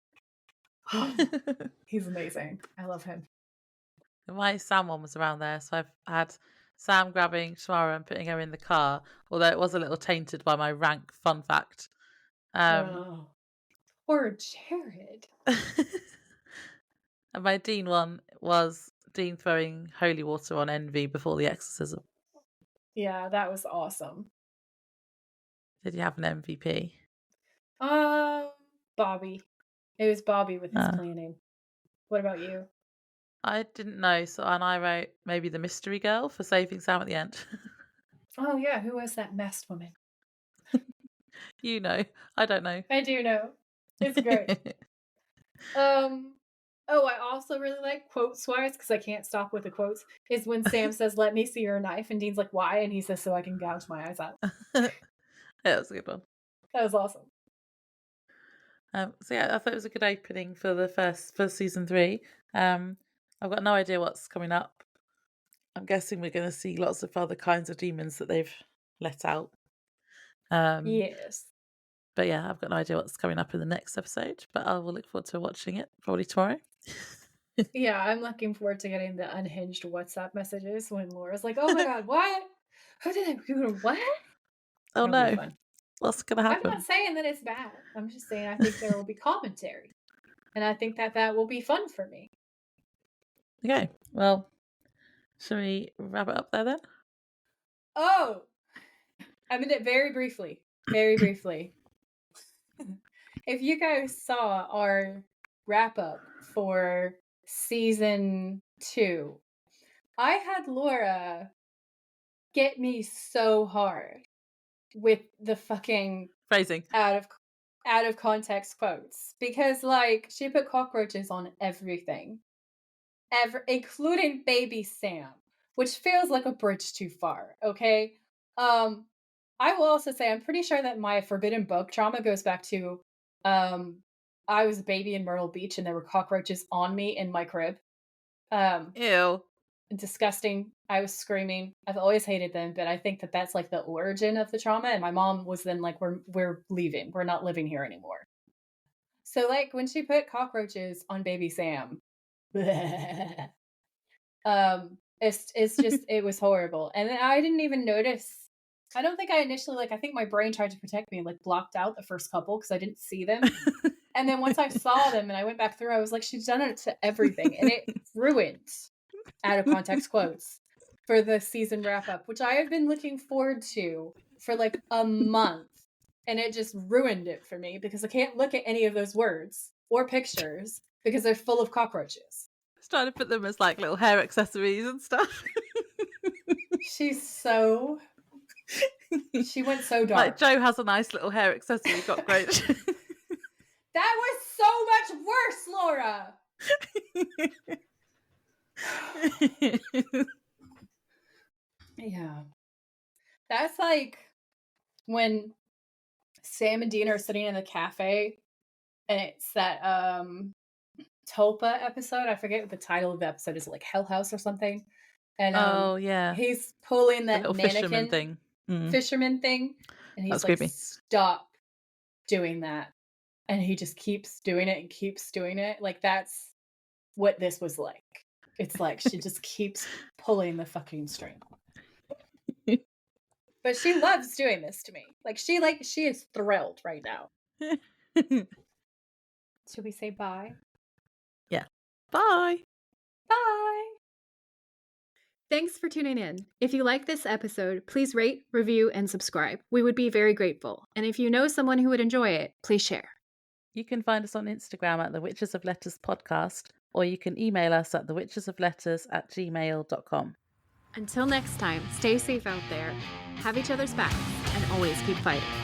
A: He's amazing. I love him.
B: My Sam one was around there, so I've had Sam grabbing Shamara and putting her in the car, although it was a little tainted by my rank fun fact.
A: Poor Jared.
B: And my Dean one was Dean throwing holy water on Envy before the exorcism.
A: Yeah, that was awesome.
B: Did you have an MVP?
A: Bobby. It was Bobby with his planning. What about you?
B: I didn't know, and I wrote maybe the mystery girl for saving Sam at the end.
A: Oh yeah, who was that masked woman?
B: You know, I don't know.
A: I do know. It's great. Oh, I also really like quotes wise because I can't stop with the quotes. Is when Sam says, "Let me see your knife," and Dean's like, "Why?" And he says, "So I can gouge my eyes out."
B: Yeah, that's a good one.
A: That was awesome.
B: So yeah, I thought it was a good opening for season 3. I've got no idea what's coming up. I'm guessing we're going to see lots of other kinds of demons that they've let out.
A: Yes.
B: But yeah, I've got no idea what's coming up in the next episode, but I will look forward to watching it probably tomorrow.
A: Yeah, I'm looking forward to getting the unhinged WhatsApp messages when Laura's like, "Oh my god, what? Who did they do? What?"
B: Oh no. What's going to happen?
A: I'm not saying that it's bad. I'm just saying I think there will be commentary. And I think that will be fun for me.
B: Okay, well, shall we wrap it up there then?
A: Oh, I mean it very briefly. Very briefly. If you guys saw our wrap up for season 2, I had Laura get me so hard with the fucking
B: phrasing
A: out of context quotes, because she put cockroaches on everything, including baby Sam, which feels like a bridge too far. Okay, I will also say I'm pretty sure that my forbidden book trauma goes back to I was a baby in Myrtle Beach and there were cockroaches on me in my crib.
B: Ew.
A: Disgusting. I was screaming. I've always hated them, but I think that that's like the origin of the trauma. And my mom was then like, we're leaving. We're not living here anymore. So when she put cockroaches on baby Sam, it's just, it was horrible. And then I didn't even notice. I don't think I initially, I think my brain tried to protect me and blocked out the first couple because I didn't see them. And then once I saw them and I went back through, I was like, she's done it to everything. And it ruined out of context quotes for the season wrap up, which I have been looking forward to for a month. And it just ruined it for me because I can't look at any of those words or pictures because they're full of cockroaches.
B: I was trying to put them as little hair accessories and stuff.
A: She went so dark.
B: Joe has a nice little hair accessory cockroach.
A: That was so much worse, Laura. Yeah. That's when Sam and Dean are sitting in the cafe and it's that Tulpa episode. I forget what the title of the episode is, Hell House or something. And
B: oh yeah,
A: he's pulling that
B: little
A: mannequin fisherman thing, and he's
B: creepy.
A: Stop doing that. And he just keeps doing it and keeps doing it. That's what this was like. It's she just keeps pulling the fucking string. But she loves doing this to me. She is thrilled right now. Should we say bye?
B: Yeah. Bye.
A: Bye. Thanks for tuning in. If you like this episode, please rate, review, and subscribe. We would be very grateful. And if you know someone who would enjoy it, please share.
B: You can find us on Instagram at the Witches of Letters podcast, or you can email us at thewitchesofletters@gmail.com.
A: Until next time, stay safe out there, have each other's backs, and always keep fighting.